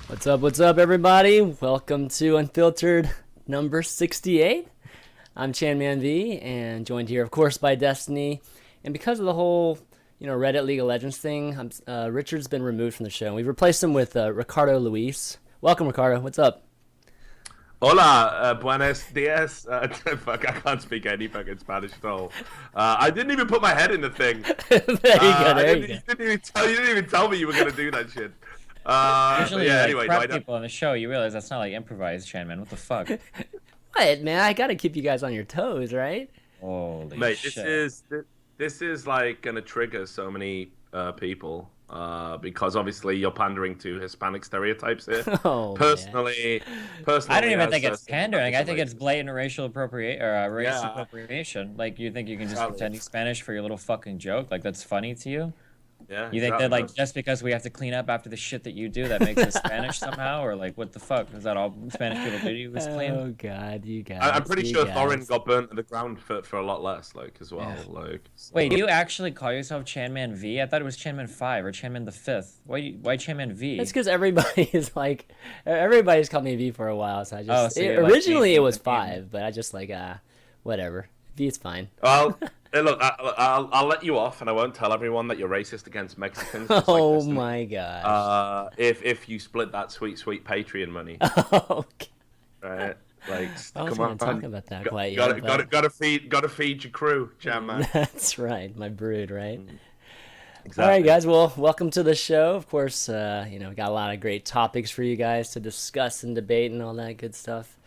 What's up, everybody? Welcome to Unfiltered number 68. I'm ChanManV, and joined here, of course, by Destiny. And because of the whole, Reddit League of Legends thing, Richard's been removed from the show. And we've replaced him with Ricardo Luis. Welcome, Ricardo. What's up? Hola, buenos dias. Fuck, I can't speak any fucking Spanish at all. I didn't even put my head in the thing. There you go. There you go. You didn't even tell me you were gonna do that shit. Usually, yeah. like, Anyway, prep people on the show, you realize that's not like improvised, Chanman. What the fuck? What, man? I gotta keep you guys on your toes, right? Holy mate, shit. this is like gonna trigger so many people. Because obviously you're pandering to Hispanic stereotypes here. Oh, personally, I don't even think it's pandering. I think it's blatant racial appropriation or race Yeah. appropriation. Like, you think you can just Exactly. pretend Spanish for your little fucking joke? Like, that's funny to you? Yeah. You think that, like, just because we have to clean up after the shit that you do, that makes us Spanish somehow? Or, like, what the fuck? Is that all Spanish people do to you is clean? Oh, God, you guys. I'm pretty you sure guys. Thorin got burnt to the ground for a lot less, like, as well. Yeah. Like, Wait, do you actually call yourself ChanManV? I thought it was ChanMan5 or ChanMan the 5th. Why ChanManV? That's because everybody is like, everybody's called me V for a while, so I just. so you're like originally, it Nathan was the Demon. 5, but I just like, whatever. V is fine. well, hey, look, I'll let you off, and I won't tell everyone that you're racist against Mexicans. Just like Oh Destiny. my gosh. If you split that sweet Patreon money, Okay. right? Like, I wasn't come gonna on, talk about that quite got yet. to gotta feed your crew, jam man. That's right, my brood, right? Exactly. All right, guys. Well, welcome to the show. Of course, we got a lot of great topics for you guys to discuss and debate and all that good stuff.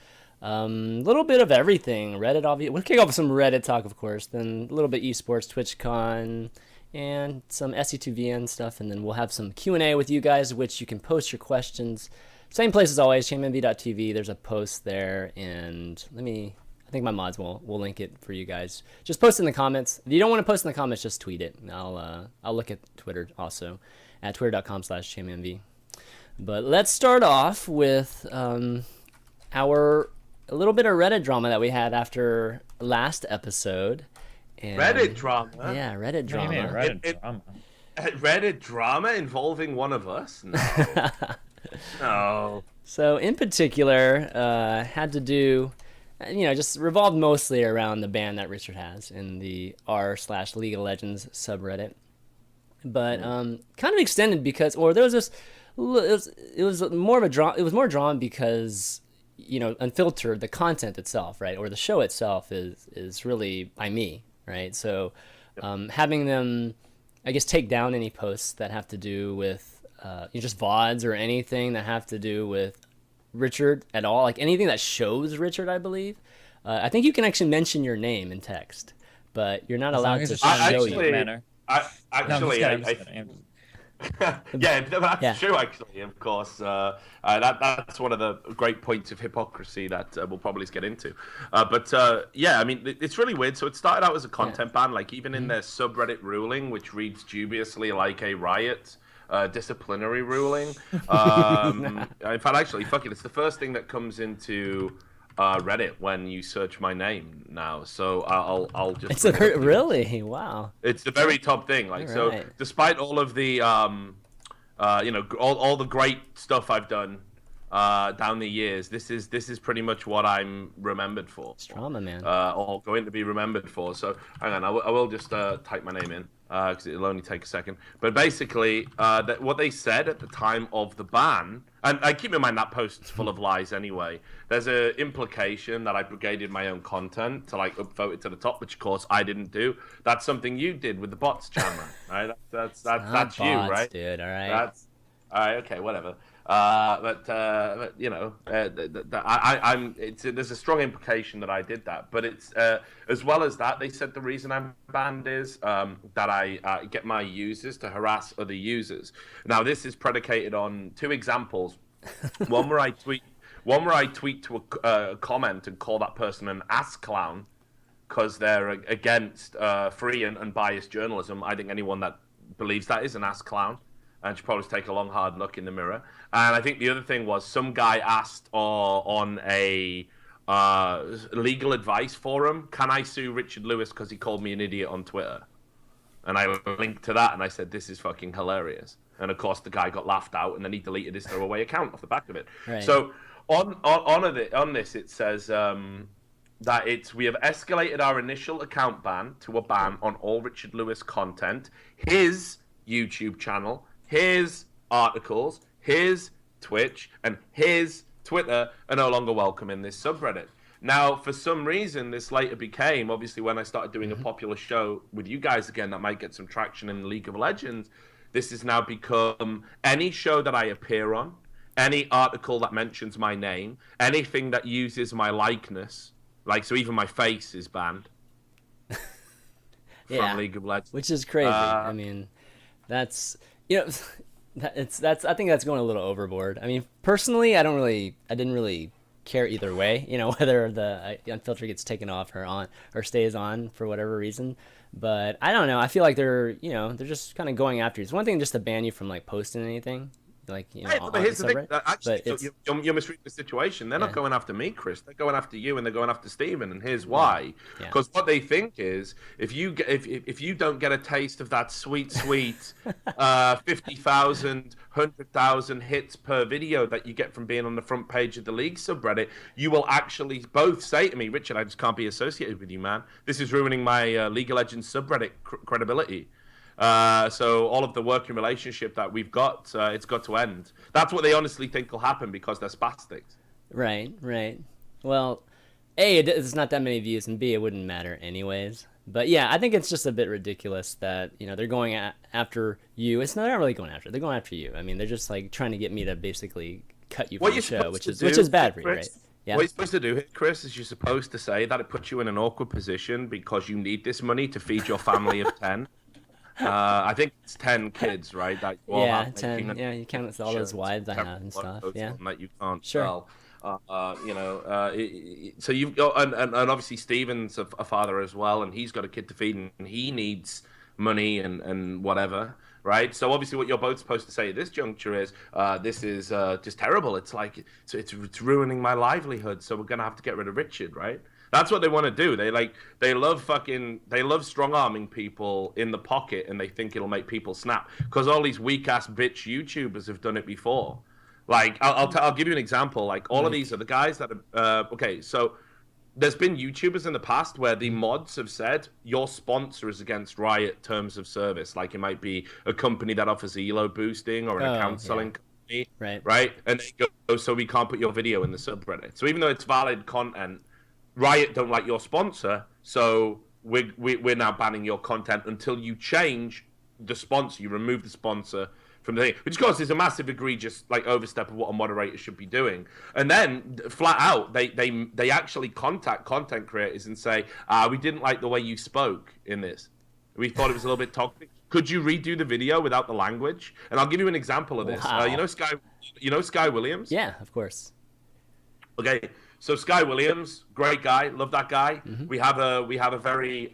A little bit of everything. Reddit, obviously. We'll kick off with some Reddit talk, of course. Then a little bit eSports, TwitchCon, and some SE2VN stuff. And then we'll have some Q&A with you guys, which you can post your questions. Same place as always, ChanManV.tv. There's a post there. And I think my mods will link it for you guys. Just post in the comments. If you don't want to post in the comments, just tweet it. I'll look at Twitter also at twitter.com/ChanManV. But let's start off with a little bit of Reddit drama that we had after last episode. And, Reddit drama. Yeah, Reddit What do you mean, drama. Reddit drama? Reddit drama involving one of us? No. No. So in particular, had to do, just revolved mostly around the ban that Richard has in the r/League of Legends subreddit. But kind of extended because, or there was this, it was more of a drama. It was more drawn because, Unfiltered, the content itself, right, or the show itself is really by me, right? So having them, I guess, take down any posts that have to do with just VODs or anything that have to do with Richard at all, like anything that shows Richard, I believe. I think you can actually mention your name in text, but you're not allowed to show you. Manner. Yeah, that's Yeah. true. Actually, of course, that's one of the great points of hypocrisy that we'll probably get into. Yeah, I mean, it's really weird. So it started out as a content ban, like even in their subreddit ruling, which reads dubiously like a riot. Disciplinary ruling. In fact, actually, fuck it. It's the first thing that comes into Reddit when you search my name now. So I'll just. It's really wow. It's the very top thing. Like, All so, right. despite all of the all the great stuff I've done down the years, this is pretty much what I'm remembered for. It's drama, man. Or going to be remembered for. So hang on, I will just type my name in because it'll only take a second. But basically, what they said at the time of the ban, and I keep in mind that post's full of lies anyway. There's an implication that I brigaded my own content to like upvote it to the top, which of course I didn't do. That's something you did with the bots, Chandler, right? That's Not you, bots, right? dude. All right. That's all right. Okay, whatever. There's a strong implication that I did that, but it's as well as that, they said the reason I'm banned is that I get my users to harass other users. Now this is predicated on two examples. One where I tweet to a comment and call that person an ass clown because they're against free and unbiased journalism. I think anyone that believes that is an ass clown and should probably take a long, hard look in the mirror. And I think the other thing was some guy asked on a legal advice forum, can I sue Richard Lewis because he called me an idiot on Twitter? And I linked to that and I said, this is fucking hilarious. And of course, the guy got laughed out, and then he deleted his throwaway account off the back of it. Right. So on this, it says that we have escalated our initial account ban to a ban on all Richard Lewis content, his YouTube channel, his articles, his Twitch, and his Twitter are no longer welcome in this subreddit. Now, for some reason, this later became, obviously, when I started doing a popular show with you guys again that might get some traction in League of Legends, this has now become any show that I appear on, any article that mentions my name, anything that uses my likeness, like, so even my face is banned from League of Legends. Which is crazy. I mean, that's, I think that's going a little overboard. I mean, personally, I didn't really care either way, whether the Unfiltered gets taken off or on or stays on for whatever reason. But I don't know. I feel like they're just kind of going after you. It's one thing just to ban you from like posting anything, like but here's the thing. Actually, you're misreading the situation. They're not going after me, Chris. They're going after you, and they're going after Steven. And here's why. Because what they think is, if you don't get a taste of that sweet 50,000, 100,000 hits per video that you get from being on the front page of the League subreddit, you will actually both say to me, Richard, I just can't be associated with you, man. This is ruining my League of Legends subreddit credibility. So all of the working relationship that we've got, it's got to end. That's what they honestly think will happen because they're spastics. Right. Well, A, it's not that many views, and B, it wouldn't matter anyways. But yeah, I think it's just a bit ridiculous that, they're going after you. It's not really going after. They're going after you. I mean, they're just like trying to get me to basically cut you from the show, which is bad for you, right? Yeah. What you're supposed to do, Chris, is you're supposed to say that it puts you in an awkward position because you need this money to feed your family of 10. I think it's 10 kids, right? That you all have 10. Yeah, you count all those wives I have and stuff. Yeah, that you can't sure. sell. So you've got, and obviously Steven's a father as well, and he's got a kid to feed, and he needs money and whatever, right? So obviously, what you're both supposed to say at this juncture is, this is just terrible. It's like it's ruining my livelihood. So we're gonna have to get rid of Richard, right? That's what they want to do. They love strong arming people in the pocket, and they think it'll make people snap because all these weak ass bitch YouTubers have done it before. Like I'll give you an example. Like all of these are the guys that are okay. So there's been YouTubers in the past where the mods have said your sponsor is against Riot terms of service. Like it might be a company that offers elo boosting or an account selling company, right? And they go, so we can't put your video in the subreddit. So even though it's valid content, Riot don't like your sponsor, so we're now banning your content until you change the sponsor. You remove the sponsor from the thing, which of course is a massive egregious overstep of what a moderator should be doing. And then flat out, they actually contact content creators and say, we didn't like the way you spoke in this. We thought it was a little bit toxic. Could you redo the video without the language? And I'll give you an example of this. Wow. Sky Williams? Yeah, of course. Okay. So Sky Williams, great guy, love that guy. Mm-hmm. We have a very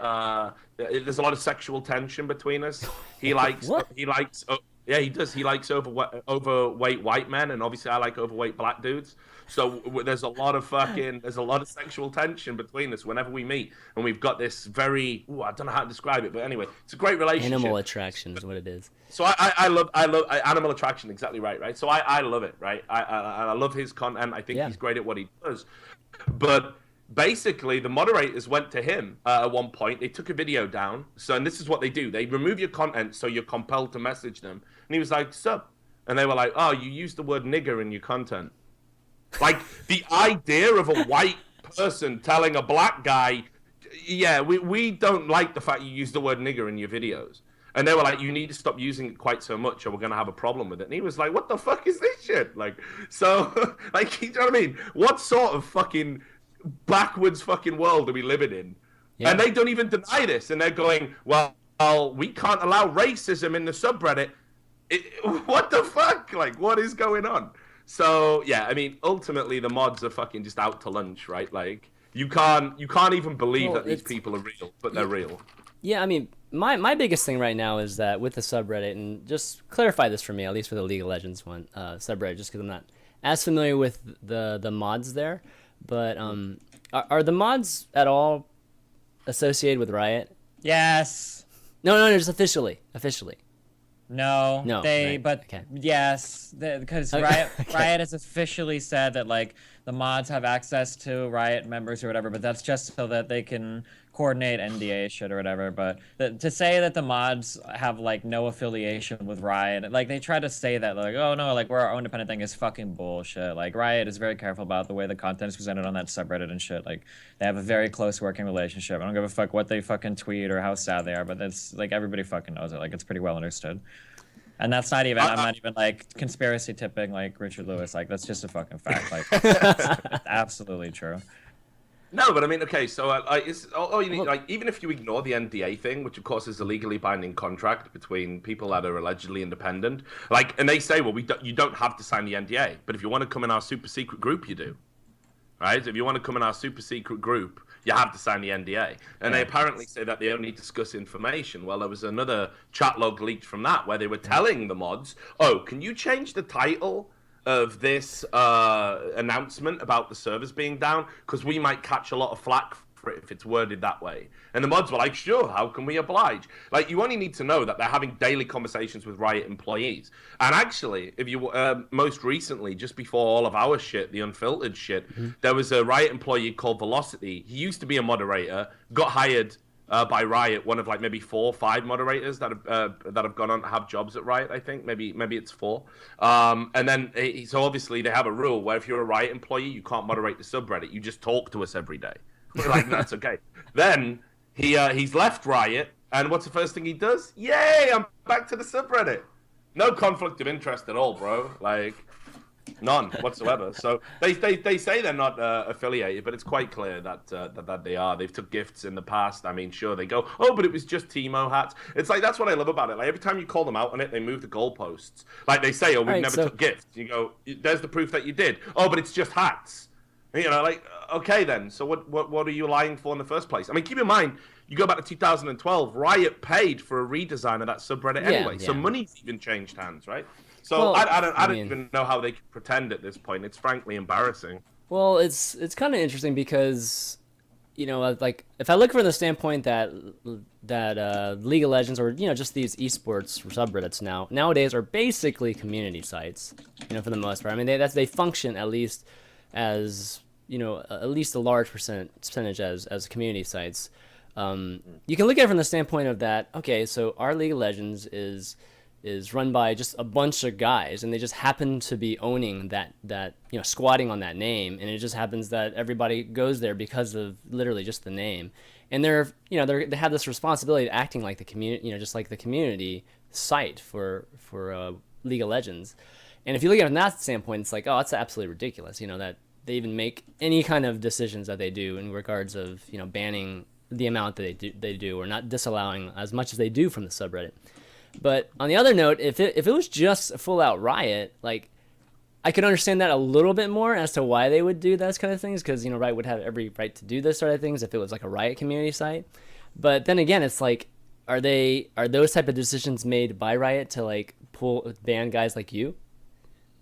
there's a lot of sexual tension between us. He likes yeah, he does. He likes overweight white men, and obviously I like overweight black dudes. So there's a lot of sexual tension between us whenever we meet, and we've got this very I don't know how to describe it, but anyway, it's a great relationship. Animal attraction is what it is. So I love animal attraction, exactly right. So I love it, right? I love his content. I think he's great at what he does, but basically the moderators went to him at one point. They took a video down. And this is what they do: they remove your content, so you're compelled to message them. And he was like, "Sup?" And they were like, "Oh, you used the word nigger in your content." Like the idea of a white person telling a black guy, "Yeah, we don't like the fact you use the word nigger in your videos." And they were like, "You need to stop using it quite so much, or we're gonna have a problem with it." And he was like, "What the fuck is this shit?" You know what I mean? What sort of fucking backwards fucking world are we living in? Yeah. And they don't even deny this, and they're going, well, we can't allow racism in the subreddit. What the fuck? What is going on? So yeah, I mean, ultimately the mods are fucking just out to lunch, right? You can't even believe that these people are real, but they're real. Yeah, I mean, my biggest thing right now is that with the subreddit, and just clarify this for me, at least for the League of Legends one subreddit, just because I'm not as familiar with the mods there. But are the mods at all associated with Riot? Yes. No, just officially. No, No, they, right, but okay. yes, because Okay, Riot, okay. Riot has officially said that like the mods have access to Riot members or whatever, but that's just so that they can coordinate NDA shit or whatever. But to say that the mods have like no affiliation with Riot, like they try to say that like, oh no, like we're our own independent thing is fucking bullshit. Like Riot is very careful about the way the content is presented on that subreddit and shit. Like they have a very close working relationship. I don't give a fuck what they fucking tweet or how sad they are, but that's like everybody fucking knows it. Like it's pretty well understood. And that's not even, I'm not even like conspiracy tipping like Richard Lewis. Like that's just a fucking fact. Like it's absolutely true. No, but I mean, okay, so you need, like, even if you ignore the NDA thing, which of course is a legally binding contract between people that are allegedly independent, like, and they say, well, you don't have to sign the NDA, but if you want to come in our super secret group, you do, right? If you want to come in our super secret group, you have to sign the NDA. And they apparently say that they only discuss information. Well, there was another chat log leaked from that where they were telling the mods, oh, can you change the title of this announcement about the servers being down? Because we might catch a lot of flack for it if it's worded that way. And the mods were like, sure, how can we oblige? Like, you only need to know that they're having daily conversations with Riot employees. And actually, if you most recently, just before all of our shit, the Unfiltered shit, there was a Riot employee called Velocity. He used to be a moderator, got hired by Riot, one of like maybe 4 or 5 moderators that have gone on to have jobs at Riot. I think maybe it's 4. And then so obviously they have a rule where if you're a Riot employee, you can't moderate the subreddit. You just talk to us every day. We're like, that's okay. Then he's left Riot, and what's the first thing he does? Yay! I'm back to the subreddit. No conflict of interest at all, bro. Like, none whatsoever. So they say they're not affiliated, but it's quite clear that they are. They've took gifts in the past. I mean, sure, they go, oh, but it was just Teemo hats. It's like, that's what I love about it. Like, every time you call them out on it, they move the goalposts. Like, they say, oh, we never took gifts. You go, there's the proof that you did. Oh, but it's just hats. You know, like, okay then. So what are you lying for in the first place? I mean, keep in mind, you go back to 2012, Riot paid for a redesign of that subreddit anyway. So money's even changed hands, right? So well, I don't even know how they can pretend at this point. It's frankly embarrassing. Well, it's kind of interesting because, you know, like if I look from the standpoint that League of Legends or, you know, just these esports subreddits nowadays are basically community sites, you know, for the most part. I mean, they function at least as, you know, at least a large percentage as community sites. You can look at it from the standpoint of that. Okay, so our League of Legends is run by just a bunch of guys, and they just happen to be owning that you know, squatting on that name, and it just happens that everybody goes there because of literally just the name, and they have this responsibility of acting like the community, you know, just like the community site for League of Legends. And if you look at it from that standpoint, it's like, oh, that's absolutely ridiculous, you know, that they even make any kind of decisions that they do in regards of, you know, banning the amount that they do or not disallowing as much as they do from the subreddit. But on the other note, if it was just a full-out Riot, like, I could understand that a little bit more as to why they would do those kind of things, because, you know, Riot would have every right to do this sort of things if it was like a Riot community site. But then again, it's like, are those type of decisions made by Riot to, like, ban guys like you?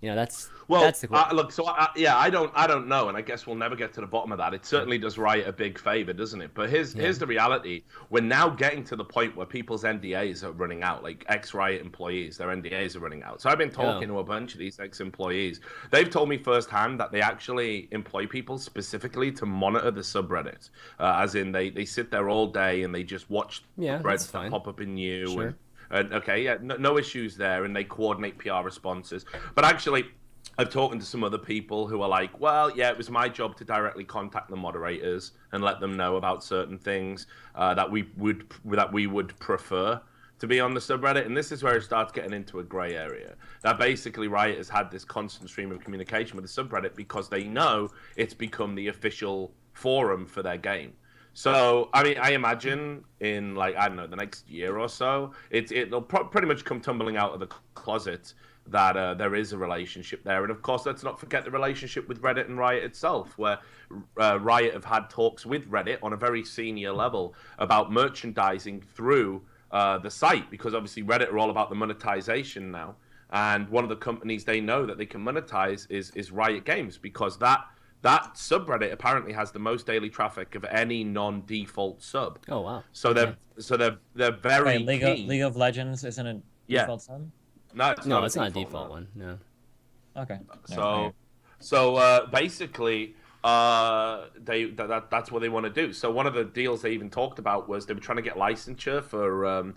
You know, that's the question. Look, so I don't know, and I guess we'll never get to the bottom of that. It certainly does Riot a big favor, doesn't it? But here's the reality: we're now getting to the point where people's NDAs are running out. Like ex-Riot employees, their NDAs are running out. So I've been talking to a bunch of these ex-employees. They've told me firsthand that they actually employ people specifically to monitor the subreddit, as in they sit there all day and they just watch threads that pop up in you. Sure. And no issues there, and they coordinate PR responses. But actually, I've talked to some other people who are like, well, yeah, it was my job to directly contact the moderators and let them know about certain things that we would prefer to be on the subreddit. And this is where it starts getting into a gray area. That basically Riot has had this constant stream of communication with the subreddit because they know it's become the official forum for their game. So, I mean, I imagine in, like, I don't know, the next year or so, it'll pretty much come tumbling out of the closet that there is a relationship there. And, of course, let's not forget the relationship with Reddit and Riot itself, where Riot have had talks with Reddit on a very senior level about merchandising through the site, because, obviously, Reddit are all about the monetization now. And one of the companies they know that they can monetize is Riot Games, because that subreddit apparently has the most daily traffic of any non-default sub. Oh wow! So they're very League of Legends isn't Yeah. Default sub? No, it's No, not it's a not a default, default no. one. No. Okay. So basically, that's what they want to do. So one of the deals they even talked about was they were trying to get licensure for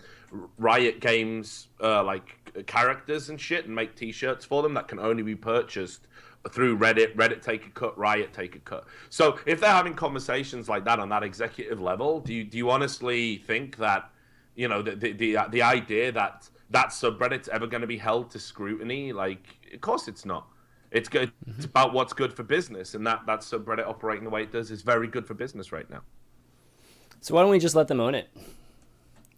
Riot Games like characters and shit, and make T-shirts for them that can only be purchased through Reddit. Reddit take a cut, Riot take a cut. So if they're having conversations like that on that executive level, do you honestly think that, you know, the idea that that subreddit's ever going to be held to scrutiny? Like, of course it's not. It's good. It's about what's good for business, and that subreddit operating the way it does is very good for business right now. So why don't we just let them own it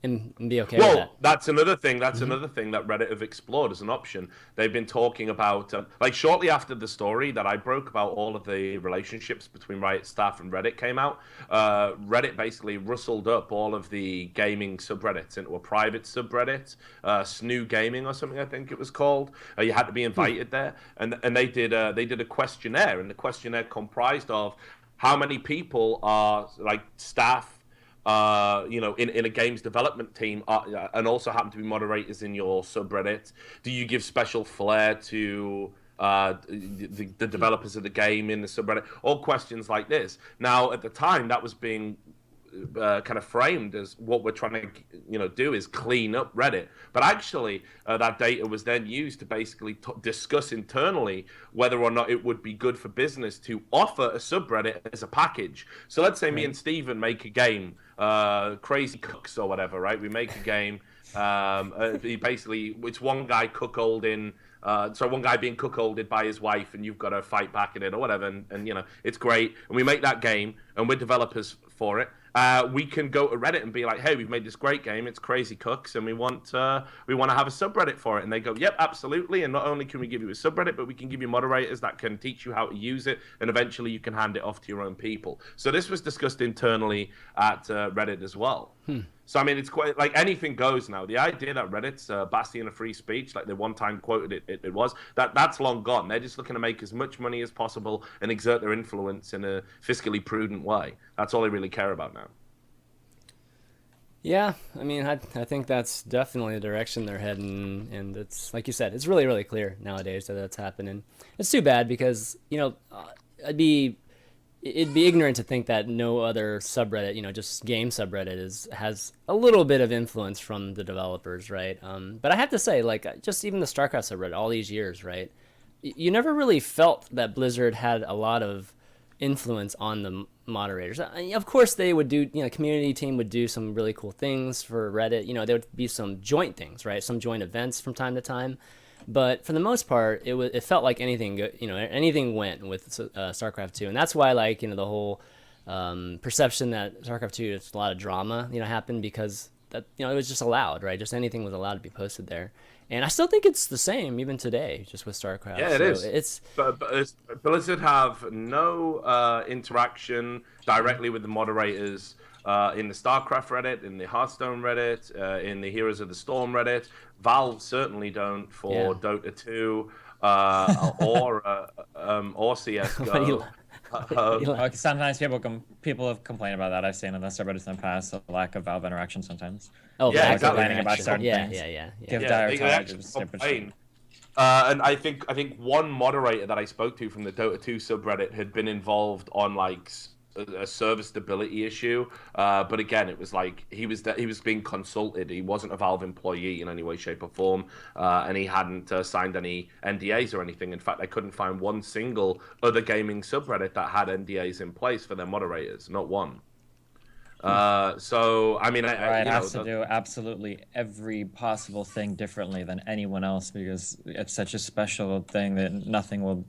and be okay with that? Well, that's another thing. That's another thing that Reddit have explored as an option. They've been talking about, like shortly after the story that I broke about all of the relationships between Riot staff and Reddit came out, Reddit basically rustled up all of the gaming subreddits into a private subreddit, Snoo Gaming or something I think it was called. You had to be invited there, and they did a questionnaire, and the questionnaire comprised of how many people are like staff, you know, in a games development team, and also happen to be moderators in your subreddit. Do you give special flair to the developers of the game in the subreddit? All questions like this. Now, at the time, that was being kind of framed as what we're trying to, you know, do is clean up Reddit. But actually, that data was then used to basically discuss internally whether or not it would be good for business to offer a subreddit as a package. So let's say me and Steven make a game, Crazy Cooks or whatever, right? We make a game. Basically, it's one guy cuckolding. So one guy being cuckolded by his wife, and you've got to fight back in it or whatever, and you know, it's great. And we make that game, and we're developers for it. We can go to Reddit and be like, hey, we've made this great game, it's Crazy Cooks, and we want to have a subreddit for it. And they go, yep, absolutely. And not only can we give you a subreddit, but we can give you moderators that can teach you how to use it, and eventually you can hand it off to your own people. So this was discussed internally at Reddit as well. So I mean, it's quite like anything goes now. The idea that Reddit's bastion of free speech, like they one time quoted it was, that's long gone. They're just looking to make as much money as possible and exert their influence in a fiscally prudent way. That's all they really care about now. Yeah, I mean, I think that's definitely the direction they're heading, and it's like you said, it's really, really clear nowadays that that's happening. It's too bad because, you know, it'd be ignorant to think that no other subreddit, you know, just game subreddit has a little bit of influence from the developers, right? But I have to say, like, just even the StarCraft subreddit, all these years, right? You never really felt that Blizzard had a lot of influence on the moderators. Of course, they would do, you know, community team would do some really cool things for Reddit. You know, there would be some joint things, right? Some joint events from time to time. But for the most part, it felt like anything, you know, anything went with StarCraft 2. And that's why, like, you know, the whole perception that StarCraft 2 is a lot of drama, you know, happened because that, you know, it was just allowed, right? Just anything was allowed to be posted there. And I still think it's the same even today, just with StarCraft. Yeah, it is. But Blizzard have no interaction directly with the moderators in the StarCraft Reddit, in the Hearthstone Reddit, in the Heroes of the Storm Reddit. Valve certainly don't for Dota 2 or CS:GO. Sometimes people have complained about that. I've seen in the subreddits in the past, the lack of Valve interaction sometimes. Oh, yeah, exactly. Complaining about certain things. Give dire charges. And I think one moderator that I spoke to from the Dota 2 subreddit had been involved on like a server stability issue, but again, it was like he was being consulted. He wasn't a Valve employee in any way, shape, or form, and he hadn't signed any NDAs or anything. In fact, I couldn't find one single other gaming subreddit that had NDAs in place for their moderators. Not one. So I mean, Riot has to do absolutely every possible thing differently than anyone else because it's such a special thing that nothing will.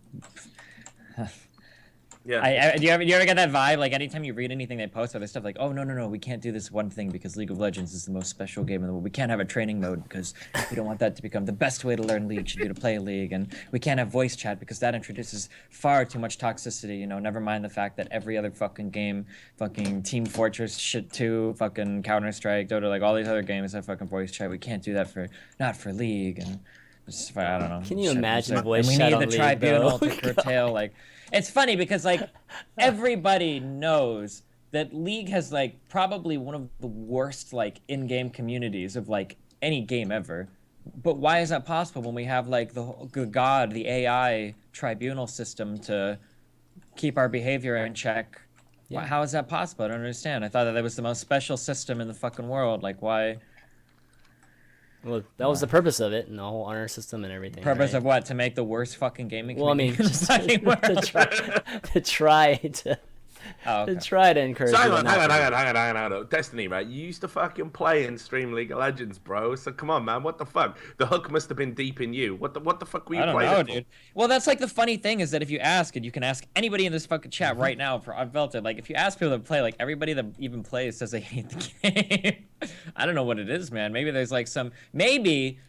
Yeah. Do you ever get that vibe? Like anytime you read anything they post, other stuff like, "Oh no, we can't do this one thing because League of Legends is the most special game in the world. We can't have a training mode because we don't want that to become the best way to learn League should be to play League, and we can't have voice chat because that introduces far too much toxicity. You know, never mind the fact that every other fucking game, fucking Team Fortress shit 2, fucking Counter Strike, Dota, like all these other games have fucking voice chat. We can't do that not for League and." I don't know. Can you imagine voice chat? And we need the tribunal to curtail. Like, it's funny because like everybody knows that League has like probably one of the worst like in-game communities of like any game ever. But why is that possible when we have like the AI tribunal system to keep our behavior in check? Yeah. How is that possible? I don't understand. I thought that was the most special system in the fucking world. Like, why? Well, that was the purpose of it, and the whole honor system and everything. Purpose right? of what? To make the worst fucking gaming Well, I mean, community in the fucking world. to try to Okay. to try to encourage. So hang people on, not hang on. Destiny, right? You used to fucking play and stream League of Legends, bro. So come on, man. What the fuck? The hook must have been deep in you. What the fuck were you I don't playing know, it for? dude. Well, that's like the funny thing is that if you ask, and you can ask anybody in this fucking chat right now for Unfiltered, like if you ask people that play, like everybody that even plays says they hate the game. I don't know what it is, man. Maybe there's like some, maybe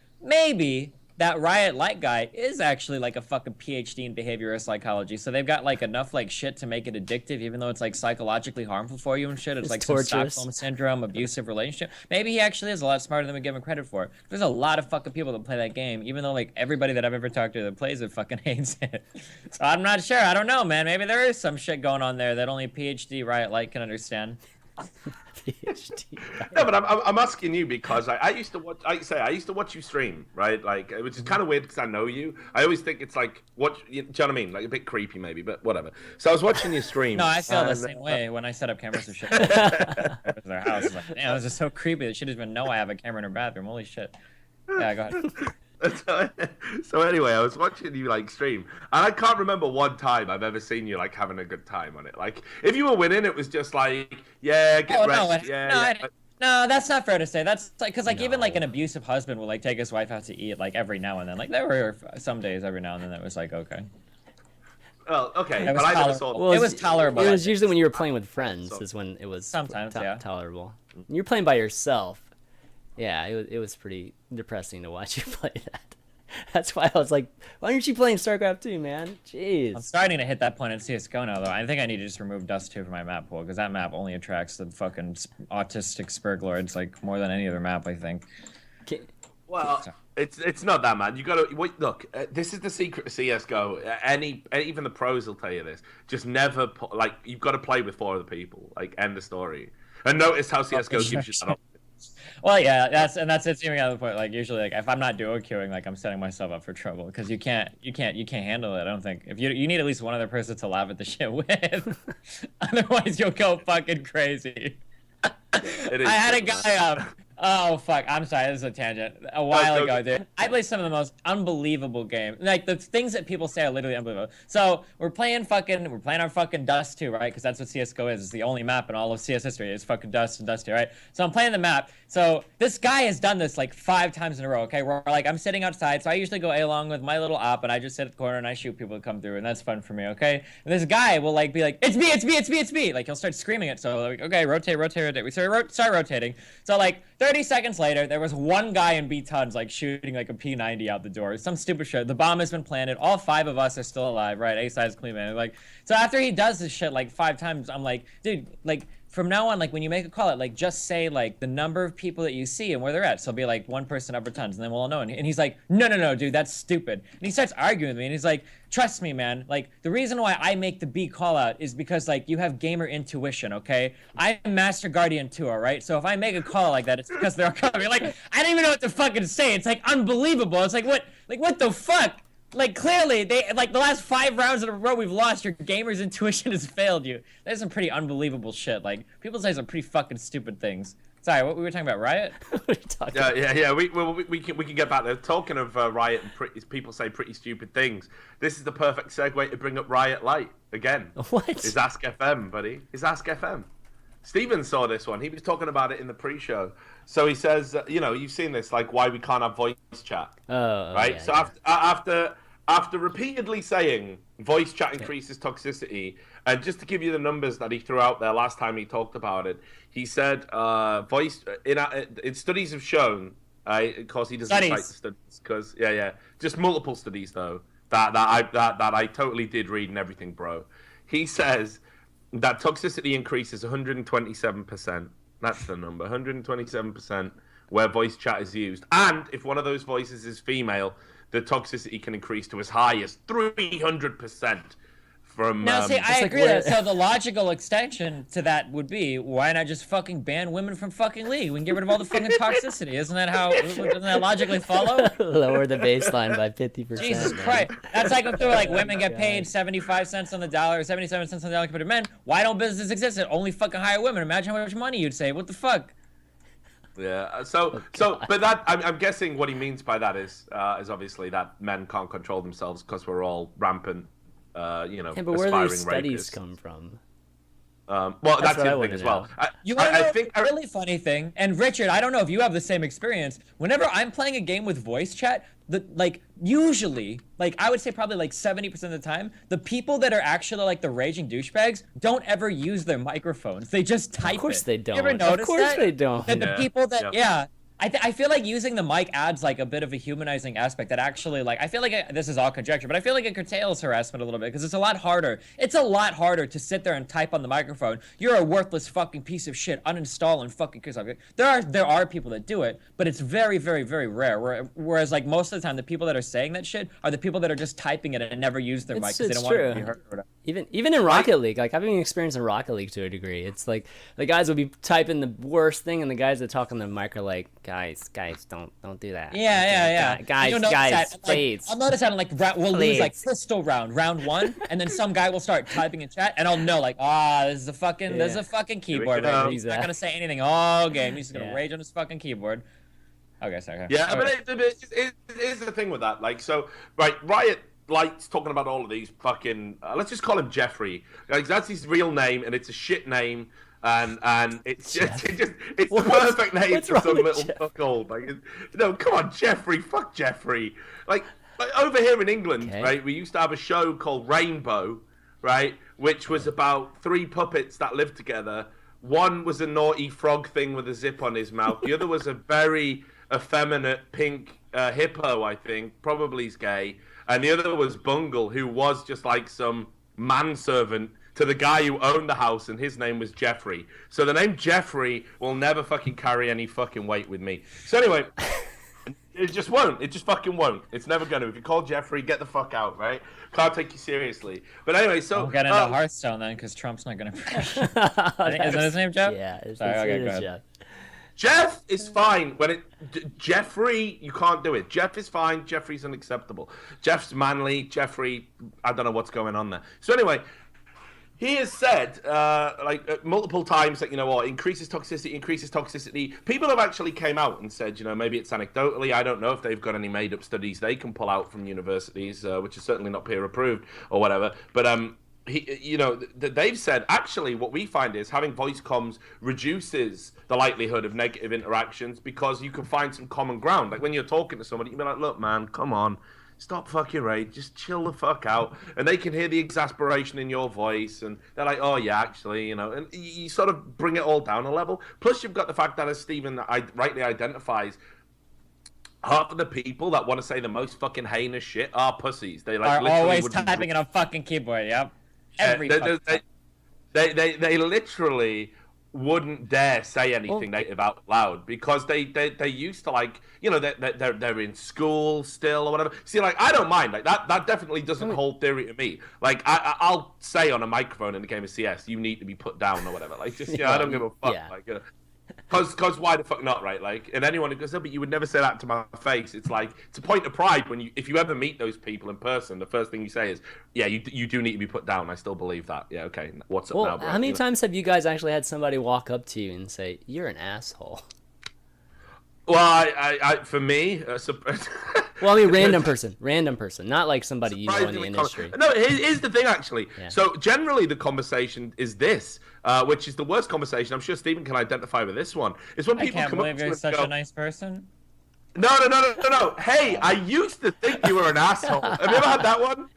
that Riot Light guy is actually like a fucking PhD in behavioral psychology. So they've got like enough like shit to make it addictive, even though it's like psychologically harmful for you and shit. It's like torturous. some Stockholm syndrome, abusive relationship. Maybe he actually is a lot smarter than we give him credit for. There's a lot of fucking people that play that game, even though like everybody that I've ever talked to that plays it fucking hates it. So I'm not sure. I don't know, man. Maybe there is some shit going on there that only PhD Riot Light can understand. PhD. No, but I'm asking you because I used to watch. I used to watch you stream, right? Like, which is kind of weird because I know you. I always think it's like do you know what I mean? Like a bit creepy, maybe, but whatever. So I was watching your stream. No, I feel the same way when I set up cameras and shit. At their house, it's like, damn, this is so creepy that she doesn't even know I have a camera in her bathroom. Holy shit. Yeah, go ahead. So anyway, I was watching you like stream, and I can't remember one time I've ever seen you like having a good time on it. Like, if you were winning, it was just like, yeah, get rest, No, that's not fair to say. That's like because like even like an abusive husband will like take his wife out to eat like every now and then. Like there were some days every now and then that was like okay. Well, okay, It was but I never tolerable. saw. Well, It was tolerable. It was usually when you were playing with friends is when it was Sometimes, yeah. tolerable. When you're playing by yourself, yeah, it was pretty depressing to watch you play that. That's why I was like, why aren't you playing StarCraft 2, man? Jeez. I'm starting to hit that point in CS:GO now, though. I think I need to just remove Dust 2 from my map pool because that map only attracts the fucking autistic Spurglords like more than any other map, I think. Well, it's not that, man. You gotta wait. Look, this is the secret of CS:GO. Even the pros will tell you this. Just never like you've got to play with 4 other people. Like end the story. And notice how CS:GO gives you that option. Well, yeah, that's it's even on the point. Like usually, like if I'm not duo queuing, like I'm setting myself up for trouble because you can't handle it. I don't think if you need at least one other person to laugh at the shit with, otherwise you'll go fucking crazy. It is I had a true, guy oh fuck, I'm sorry, this is a tangent. A while ago, dude, I played some of the most unbelievable games. Like the things that people say are literally unbelievable. So we're playing our fucking Dust 2, right? Because that's what CS:GO is. It's the only map in all of CS history. It's fucking Dust and Dust 2, right? So I'm playing the map. So this guy has done this like 5 times in a row. Okay, where like I'm sitting outside, so I usually go along with my little op, and I just sit at the corner and I shoot people that come through, and that's fun for me. Okay, and this guy will like be like, it's me, it's me, it's me, it's me. Like he'll start screaming it. So like, okay, rotate. We start rotating. So like 30 seconds later, there was one guy in B tons like shooting like a P90 out the door. Some stupid shit. The bomb has been planted. All 5 of us are still alive, right? A side's clean, man. Like, so after he does this shit like 5 times, I'm like, dude, like from now on, like when you make a call out, like just say like the number of people that you see and where they're at. So it'll be like 1 person over tons, and then we'll all know. And he's like, no, dude, that's stupid. And he starts arguing with me, and he's like, trust me, man. Like the reason why I make the B call out is because like you have gamer intuition, okay? I'm Master Guardian too, all right? So if I make a call like that, it's because they're coming. Like I don't even know what to fucking say. It's like unbelievable. It's like what the fuck? Like clearly they like the last 5 rounds in a row we've lost. Your gamer's intuition has failed you. There's some pretty unbelievable shit. Like people say some pretty fucking stupid things. Sorry, what we were talking about, Riot? What are you talking about? Yeah. We can get back there. Talking of Riot and people say pretty stupid things. This is the perfect segue to bring up Riot Light again. What? Is Ask FM, buddy. Is Ask FM. Steven saw this one. He was talking about it in the pre-show. So he says, you've seen this, like why we can't have voice chat, right? Yeah, So yeah. after repeatedly saying voice chat increases toxicity, and just to give you the numbers that he threw out there last time he talked about it, he said voice in studies have shown, of course he doesn't cite the studies because just multiple studies though that I totally did read and everything, bro. He says that toxicity increases 127%. That's the number, 127% where voice chat is used, and if one of those voices is female, the toxicity can increase to as high as 300%. from. Now, see, I like agree where- that. So the logical extension to that would be, why not just fucking ban women from fucking league? We can get rid of all the fucking toxicity. Isn't that how? Doesn't that logically follow? Lower the baseline by 50%. Jesus man. Christ. That's like if they were like women get paid 75 cents on the dollar, or 77 cents on the dollar compared to men. Why don't businesses exist that only fucking hire women? Imagine how much money you'd save. What the fuck? Yeah. But that I'm guessing what he means by that is obviously that men can't control themselves because we're all rampant, Yeah, but where do aspiring these studies rapists. come from? Well, That's that's what the I other wanna thing as well. know. You want to I know think a really funny thing? And Richard, I don't know if you have the same experience. Whenever I'm playing a game with voice chat, usually, I would say probably 70% of the time, the people that are actually the raging douchebags don't ever use their microphones. They just type it. Of course they don't. You ever notice Of course that? they don't. That the Yeah. people that, Yeah. I feel like using the mic adds a bit of a humanizing aspect that actually I feel like this is all conjecture, but I feel like it curtails harassment a little bit because it's a lot harder. It's a lot harder to sit there and type on the microphone. You're a worthless fucking piece of shit. Uninstall and fucking kiss off. There are people that do it, but it's very, very, very rare. Whereas most of the time the people that are saying that shit are the people that are just typing it and never use their mic because they It's don't want it to true. be heard. Or whatever. Even in Rocket League, having experience in Rocket League to a degree, it's like the guys will be typing the worst thing, and the guys that talk on the mic are like, guys, don't do that. Yeah. Guys, You'll notice that, please. I'll notice that we'll lose Please. Crystal round 1, and then some guy will start typing in chat, and I'll know this is a fucking keyboard. go. Right? He's not gonna say anything all game. He's just gonna Yeah. rage on his fucking keyboard. Okay, sorry. Yeah, Okay. but it's the thing with that. Riot likes talking about all of these fucking. Let's just call him Jeffrey. That's his real name, and it's a shit name. And it's just it's the perfect name what's for wrong some with little Jeff? fuckold. Come on, Jeffrey. Fuck Jeffrey. Like over here in England, Okay. right? We used to have a show called Rainbow, right? Which was about 3 puppets that lived together. One was a naughty frog thing with a zip on his mouth. The other was a very effeminate pink hippo, I think. Probably he's gay. And the other was Bungle, who was just like some manservant to the guy who owned the house, and his name was Jeffrey. So the name Jeffrey will never fucking carry any fucking weight with me. So anyway, it just won't. It just fucking won't. It's never going to. If you call Jeffrey, get the fuck out, right? Can't take you seriously. But anyway, so... We'll get into Hearthstone then, because Trump's not gonna. Isn't that his name, Jeff? Yeah, it's Sorry, okay, it go is ahead. Jeff. Jeff is fine. Jeffrey, you can't do it. Jeff is fine. Jeffrey's unacceptable. Jeff's manly. Jeffrey, I don't know what's going on there. So anyway... He has said, multiple times that, increases toxicity. People have actually came out and said, maybe it's anecdotally. I don't know if they've got any made-up studies they can pull out from universities, which is certainly not peer-approved or whatever. But, they've said, actually, what we find is having voice comms reduces the likelihood of negative interactions because you can find some common ground. Like when you're talking to somebody, you can be like, look, man, come on. Stop fucking rage, just chill the fuck out. And they can hear the exasperation in your voice, and they're like, oh yeah, actually, and you sort of bring it all down a level. Plus, you've got the fact that, as Stephen rightly identifies, half of the people that want to say the most fucking heinous shit are pussies. They Are literally always wouldn't- typing it on fucking keyboard, yep. Every they, fucking time. they literally wouldn't dare say anything negative out loud because they used to they're in school still or whatever. See, I don't mind that definitely doesn't hold theory to me. I'll say on a microphone in the game of CS, you need to be put down or whatever. I don't give a fuck. Yeah. Because why the fuck not, right? And anyone who goes, oh, but you would never say that to my face. It's it's a point of pride if you ever meet those people in person, the first thing you say is, yeah, you do need to be put down. I still believe that. Yeah, okay. What's up now, bro? How many times have you guys actually had somebody walk up to you and say, you're an asshole? Well, I for me, Well, I mean, random person, not like somebody you know in the surprisingly industry. No, here's the thing, actually. Yeah. So generally, the conversation is this, which is the worst conversation. I'm sure Stephen can identify with this one. Is when I people can't come up believe to you you're and such go, a nice person. No. Hey, I used to think you were an asshole. Have you ever had that one?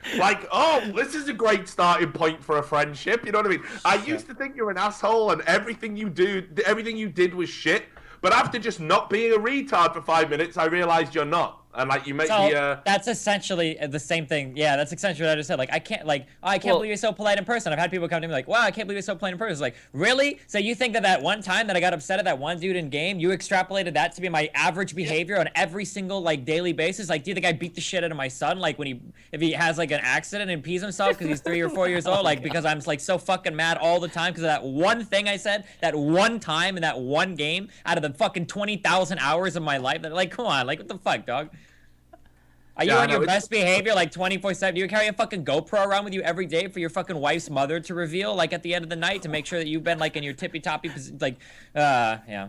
This is a great starting point for a friendship. You know what I mean? I used to think you were an asshole, and everything you did was shit. But after just not being a retard for 5 minutes, I realized you're not. And like you make that's essentially the same thing. Yeah, that's essentially what I just said. Like I can't believe you're so polite in person. I've had people come to me like, wow, I can't believe you're so polite in person. It's like, really? So you think that one time that I got upset at that one dude in game, you extrapolated that to be my average behavior on every single like daily basis? Like, do you think I beat the shit out of my son like if he has like an accident and pees himself because he's 3 or 4 years old? Like because I'm like so fucking mad all the time because of that one thing I said that one time in that one game out of the fucking 20,000 hours of my life. That like, come on, like what the fuck, dog? Are you on your best behavior like 24/7? Do you carry a fucking GoPro around with you every day for your fucking wife's mother to reveal like at the end of the night to make sure that you've been like in your tippy-toppy like yeah.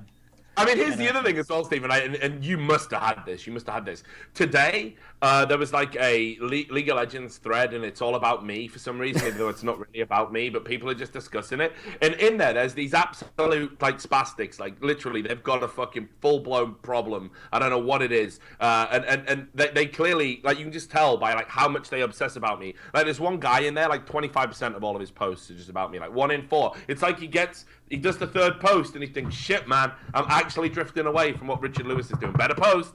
I mean, here's the other thing as well, Stephen, and you must have had this. You must have had this. Today, there was like a League of Legends thread, and it's all about me for some reason, even though it's not really about me, but people are just discussing it. And in there's these absolute, like, spastics. Like, literally, they've got a fucking full-blown problem. I don't know what it is. And they clearly, like, you can just tell by, like, how much they obsess about me. Like, there's one guy in there, like, 25% of all of his posts are just about me. Like, 1 in 4. It's like he does the third post, and he thinks, shit, man, I'm actually drifting away from what Richard Lewis is doing. Better post.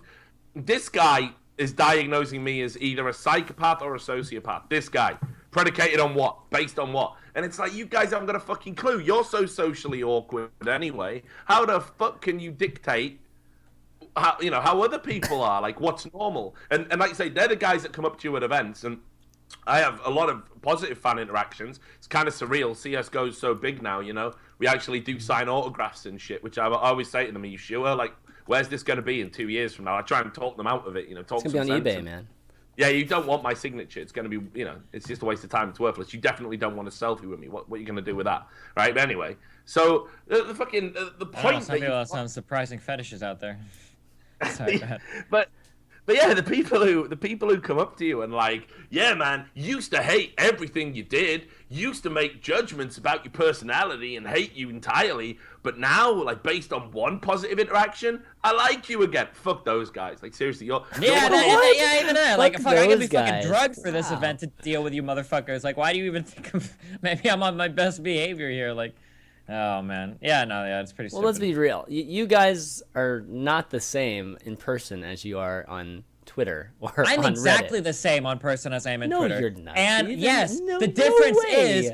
This guy is diagnosing me as either a psychopath or a sociopath. This guy. Predicated on what? Based on what? And it's like, you guys haven't got a fucking clue. You're so socially awkward anyway. How the fuck can you dictate how other people are? Like, what's normal? And like you say, they're the guys that come up to you at events, and I have a lot of positive fan interactions. It's kind of surreal. CSGO's so big now, you know. We actually do sign autographs and shit, which I always say to them, are you sure? Like, where's this going to be in 2 years from now? I try and talk them out of it, you know. It's going to be on eBay, man. Yeah, you don't want my signature. It's going to be, you know, it's just a waste of time. It's worthless. You definitely don't want a selfie with me. What are you going to do with that? Right? But anyway, so the fucking, the point some people have some surprising fetishes out there. Sorry, go ahead. But yeah, the people who come up to you and like, yeah, man, used to hate everything you did, used to make judgments about your personality and hate you entirely, but now, like, based on one positive interaction, I like you again. Fuck those guys. Like, seriously, even that. Like, fuck, I could be guys. fucking drugged for this event to deal with you motherfuckers. Like, why do you even think of maybe I'm on my best behavior here? Like, oh man, yeah, it's pretty stupid. Well, let's be real. You guys are not the same in person as you are on Twitter or I'm on exactly Reddit. the same on person as I am in No, Twitter. you're not. And Steven. yes, No the difference way. is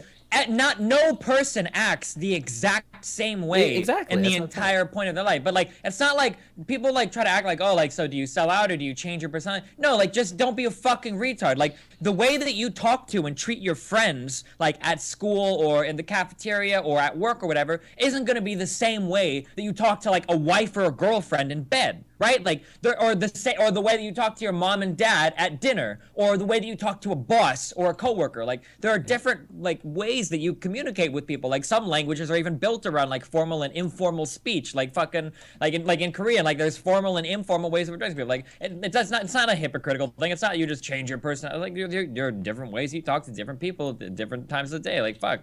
no person acts the exact same way Exactly, in the that's what I'm saying. entire point of their life. But like, it's not like people like try to act like, oh, like, so do you sell out or do you change your personality? No, like, just don't be a fucking retard. Like, the way that you talk to and treat your friends, like at school or in the cafeteria or at work or whatever, isn't gonna be the same way that you talk to like a wife or a girlfriend in bed. Right? Like, or the way that you talk to your mom and dad at dinner, or the way that you talk to a boss or a coworker. Like, there are different like ways that you communicate with people. Like, some languages are even built around like formal and informal speech. Like fucking like in Korean, like there's formal and informal ways of addressing people. Like, it's not a hypocritical thing. It's not you just change your personality. Like, there are different ways you talk to different people at different times of the day. Like, fuck.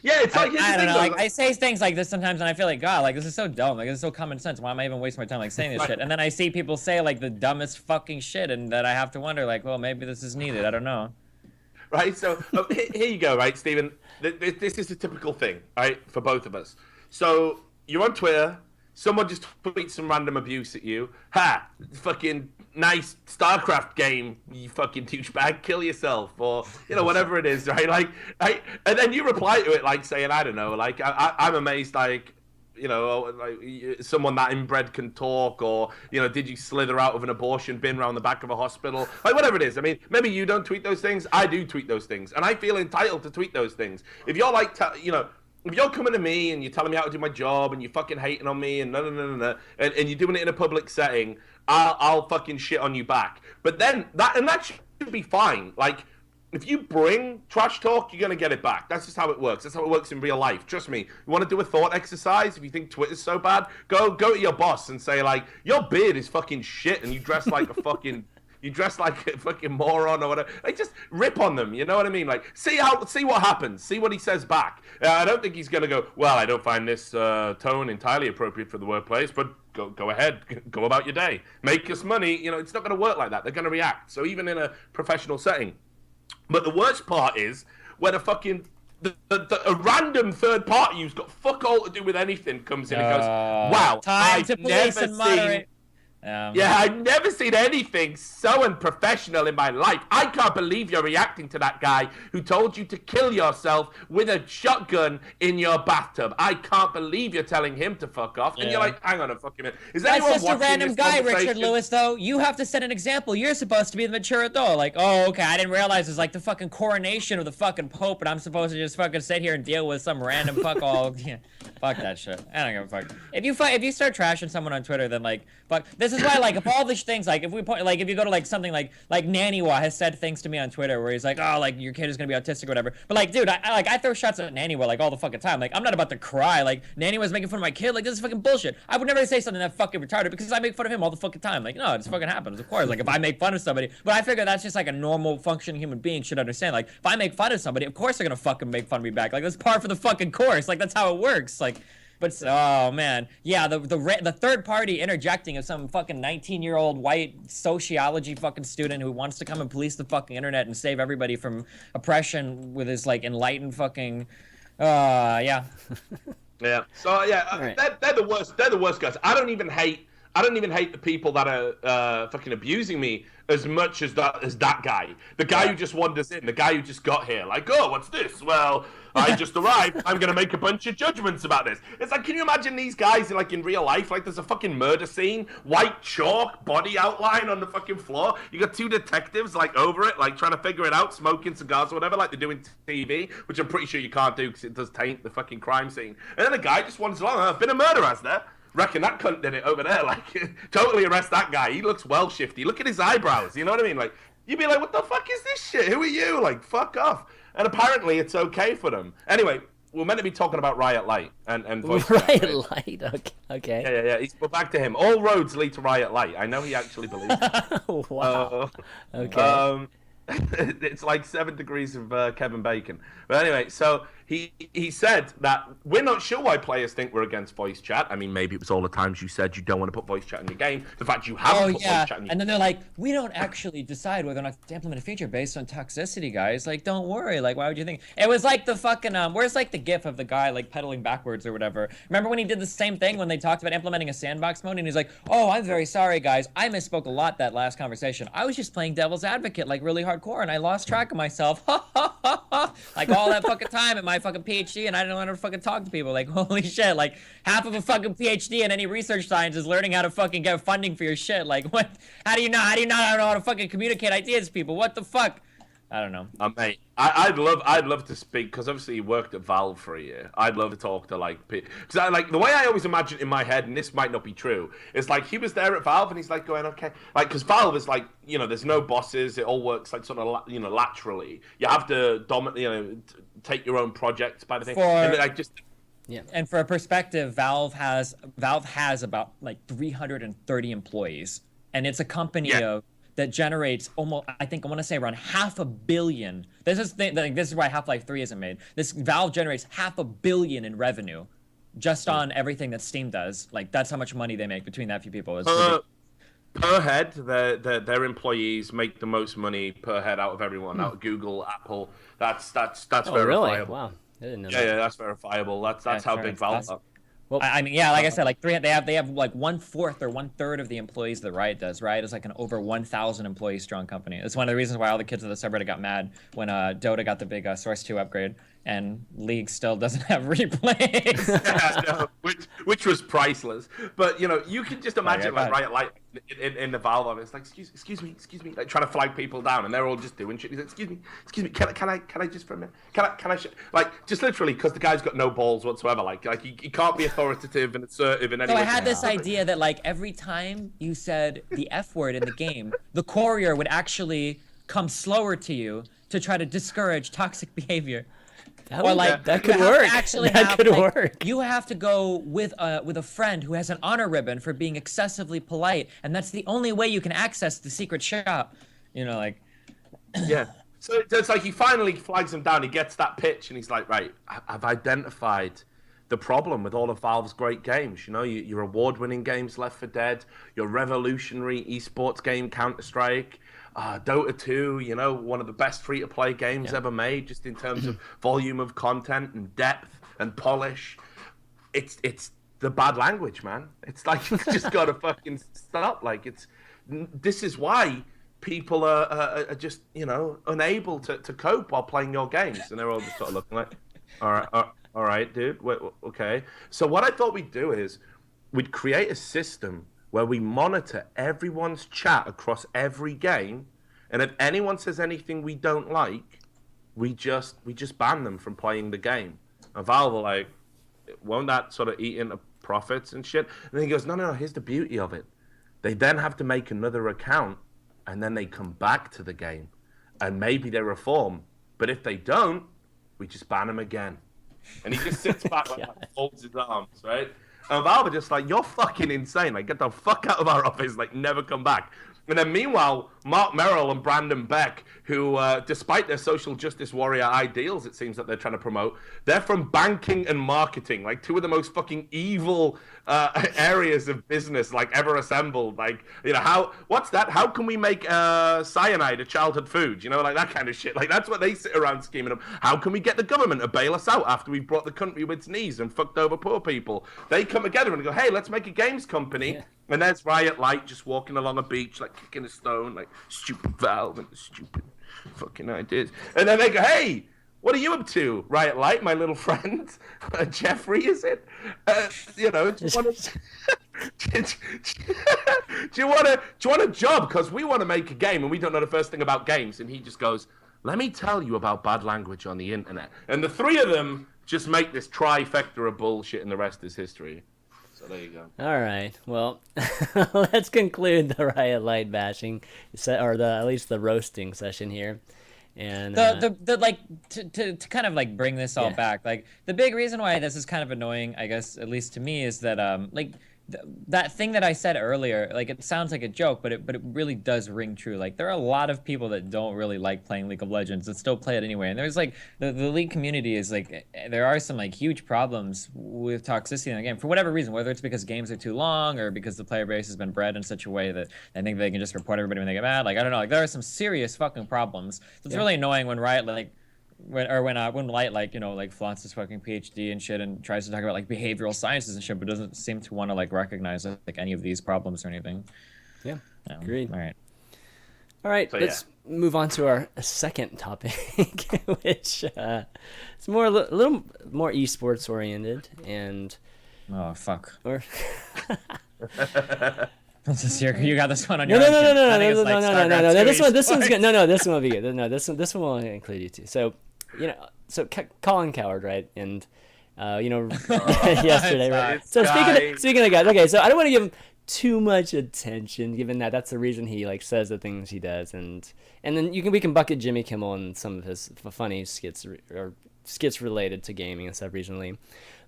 Yeah, it's like, I don't know. Like, I say things like this sometimes, and I feel like, God, like, this is so dumb. Like, this is so common sense. Why am I even wasting my time, like, saying this shit? And then I see people say, like, the dumbest fucking shit, and that I have to wonder, like, well, maybe this is needed. I don't know. Right, so here you go, right, Stephen? This is a typical thing, right, for both of us. So you're on Twitter, someone just tweets some random abuse at you. Ha! Fucking nice StarCraft game, you fucking douchebag, kill yourself, or, you know, whatever it is, right? Like, and then you reply to it, like, saying, I don't know, like, I'm amazed, like, you know, like, someone that inbred can talk, or, you know, did you slither out of an abortion bin around the back of a hospital? Like, whatever it is. I mean, maybe you don't tweet those things. I do tweet those things, and I feel entitled to tweet those things. If you're like, you know, if you're coming to me and you're telling me how to do my job and you're fucking hating on me and no, and you're doing it in a public setting, I'll fucking shit on you back. But then that should be fine. Like, if you bring trash talk, you're gonna get it back. That's just how it works. That's how it works in real life. Trust me. You want to do a thought exercise? If you think Twitter's so bad, go to your boss and say, like, your beard is fucking shit and you dress like a fucking you dress like a fucking moron or whatever. Like, just rip on them, you know what I mean? Like, see what happens. See what he says back. I don't think he's gonna go, well, I don't find this tone entirely appropriate for the workplace, but go ahead, go about your day, make us money. You know, it's not gonna work like that. They're gonna react. So even in a professional setting. But the worst part is when a random third party who's got fuck all to do with anything comes in and goes, wow, time I've to police never and moderate. seen... Yeah, I've never seen anything so unprofessional in my life. I can't believe you're reacting to that guy who told you to kill yourself with a shotgun in your bathtub. I can't believe you're telling him to fuck off. And you're like, hang on a fucking minute. Is That's anyone just a watching random this guy, conversation? Richard Lewis, though. You have to set an example. You're supposed to be the mature adult. Like, oh, okay, I didn't realize it's like the fucking coronation of the fucking Pope, and I'm supposed to just fucking sit here and deal with some random fuck all. Yeah, fuck that shit. I don't give a fuck. If you start trashing someone on Twitter, then like, fuck. This is why, like, if all these things, like, if we point, like, if you go to like something like Naniwa has said things to me on Twitter where he's like, oh, like your kid is gonna be autistic or whatever. But like, dude, I throw shots at Naniwa like all the fucking time. Like, I'm not about to cry. Like, Naniwa's making fun of my kid. Like, this is fucking bullshit. I would never say something that fucking retarded because I make fun of him all the fucking time. Like, no, it just fucking happens, of course. Like, if I make fun of somebody, but I figure that's just like a normal functioning human being should understand. Like, if I make fun of somebody, of course they're gonna fucking make fun of me back. Like, that's par for the fucking course. Like, that's how it works. Like. But oh man, yeah, the third party interjecting of some fucking 19-year-old white sociology fucking student who wants to come and police the fucking internet and save everybody from oppression with his like enlightened fucking, yeah. Yeah. So yeah, Right. they're the worst. They're the worst guys. I don't even hate the people that are fucking abusing me as much as that guy. The guy who just wanders in, the guy who just got here. Like, oh, what's this? Well, I just arrived. I'm gonna make a bunch of judgments about this. It's like, can you imagine these guys like in real life? Like, there's a fucking murder scene, white chalk, body outline on the fucking floor. You got two detectives like over it, like trying to figure it out, smoking cigars or whatever, like they do in TV, which I'm pretty sure you can't do because it does taint the fucking crime scene. And then the guy just wanders along. I've been a murder, has there? Reckon that cunt did it over there. Like, totally arrest that guy. He looks well shifty. Look at his eyebrows. You know what I mean? Like, you'd be like, what the fuck is this shit? Who are you? Like, fuck off. And apparently it's okay for them. Anyway, we're meant to be talking about Riot Light and voice chat, Riot right? Light. Okay. Yeah. We're back to him. All roads lead to Riot Light. I know he actually believes it. Wow. Okay. It's like 7 degrees of Kevin Bacon. But anyway, so he said that we're not sure why players think we're against voice chat. I mean, maybe it was all the times you said you don't want to put voice chat in your game. The fact you haven't put voice chat in your game. And then they're like, we don't actually decide whether or not to implement a feature based on toxicity, guys. Like, don't worry. Like, why would you think? It was like the fucking, where's like the gif of the guy like pedaling backwards or whatever? Remember when he did the same thing when they talked about implementing a sandbox mode and he's like, oh, I'm very sorry, guys. I misspoke a lot that last conversation. I was just playing devil's advocate like really hardcore and I lost track of myself. Like all that fucking time at my fucking PhD and I didn't know how to fucking talk to people. Like, holy shit. Like half of a fucking PhD in any research science is learning how to fucking get funding for your shit. Like what? How do you not know how to fucking communicate ideas to people? What the fuck? I don't know. Mate, I'd love to speak because obviously he worked at Valve for a year. I'd love to talk to like the way I always imagine it in my head, and this might not be true. It's like he was there at Valve and he's like going okay, like because Valve is like there's no bosses. It all works like sort of laterally. You have to take your own projects by the thing. And like just. Yeah. And for a perspective, Valve has about like 330 employees, and it's a company that generates almost, I think I want to say around $500 million. This is why Half-Life 3 isn't made. This Valve generates $500 million in revenue, just on everything that Steam does. Like that's how much money they make between that few people. It's per head, their employees make the most money per head out of everyone, out of Google, Apple. That's verifiable. Really? Wow. I didn't know that. Yeah, that's verifiable. That's how big Valve are. Well, I mean, yeah, like I said, like they have like 1/4 or 1/3 of the employees that Riot does. Riot is like an over 1,000 employee strong company. It's one of the reasons why all the kids of the subreddit got mad when Dota got the big Source 2 upgrade and League still doesn't have replays. Yeah, no, which was priceless. But you can just imagine like Riot like in the Valve office, like excuse me, like trying to flag people down, and they're all just doing shit. He's like, excuse me, can I just for a minute? Can I like just literally because the guy's got no balls whatsoever. Like he can't be authoritative and assertive in any way. So I had this idea that like every time you said the F word in the game, the courier would actually come slower to you to try to discourage toxic behavior. That could work. You have to go with a friend who has an honor ribbon for being excessively polite, and that's the only way you can access the secret shop. Like. Yeah. So it's like he finally flags him down. He gets that pitch, and he's like, right, I've identified the problem with all of Valve's great games. Your award-winning games, Left 4 Dead, your revolutionary eSports game, Counter-Strike. Dota 2, one of the best free-to-play games ever made, just in terms of volume of content and depth and polish. It's the bad language, man. It's like it's just got to fucking stop. Like this is why people are just unable to cope while playing your games, and they're all just sort of looking like, all right, dude. Wait, okay. So what I thought we'd do is we'd create a system where we monitor everyone's chat across every game, and if anyone says anything we don't like, we just ban them from playing the game. And Valve were like, won't that sort of eat into profits and shit? And then he goes, no, here's the beauty of it. They then have to make another account, and then they come back to the game, and maybe they reform. But if they don't, we just ban them again. And he just sits back like folds his arms, right? And Valve are just like, you're fucking insane. Like, get the fuck out of our office. Like, never come back. And then meanwhile, Mark Merrill and Brandon Beck, who, despite their social justice warrior ideals, it seems that they're trying to promote, they're from banking and marketing, like two of the most fucking evil areas of business, like ever assembled. Like, what's that? How can we make cyanide a childhood food? Like that kind of shit. Like, that's what they sit around scheming up. How can we get the government to bail us out after we've brought the country to its knees and fucked over poor people? They come together and go, hey, let's make a games company. Yeah. And there's Riot Light just walking along a beach, like kicking a stone, like stupid Valve and stupid fucking ideas. And then they go, hey, what are you up to, Riot Light, my little friend? Jeffrey, is it? Do you want a job? Because we want to make a game and we don't know the first thing about games. And he just goes, let me tell you about bad language on the internet. And the three of them just make this trifecta of bullshit, and the rest is history. So there you go. All right. Well, let's conclude the Riot Light bashing, or at least the roasting session here. And the like to kind of like bring this all back. Like the big reason why this is kind of annoying, I guess, at least to me, is that that thing that I said earlier, like it sounds like a joke, but it really does ring true. Like there are a lot of people that don't really like playing League of Legends that still play it anyway. And there's like the League community is like, there are some like huge problems with toxicity in the game for whatever reason, whether it's because games are too long or because the player base has been bred in such a way that I think they can just report everybody when they get mad. Like I don't know, like there are some serious fucking problems. So it's really annoying when Riot when Light like flaunts his fucking PhD and shit and tries to talk about like behavioral sciences and shit, but doesn't seem to want to like recognize like any of these problems or anything. Yeah, agreed. All right, so, let's move on to our second topic, which is a little more esports oriented and. Oh fuck. Or. You got this one on your No. This one's good. No, this one will be good. No, this one will include you too. So, Colin Cowherd, right? And yesterday, right? So speaking of guys, okay. So I don't want to give him too much attention, given that that's the reason he like says the things he does, and then we can bucket Jimmy Kimmel and some of his funny skits or skits related to gaming and stuff recently.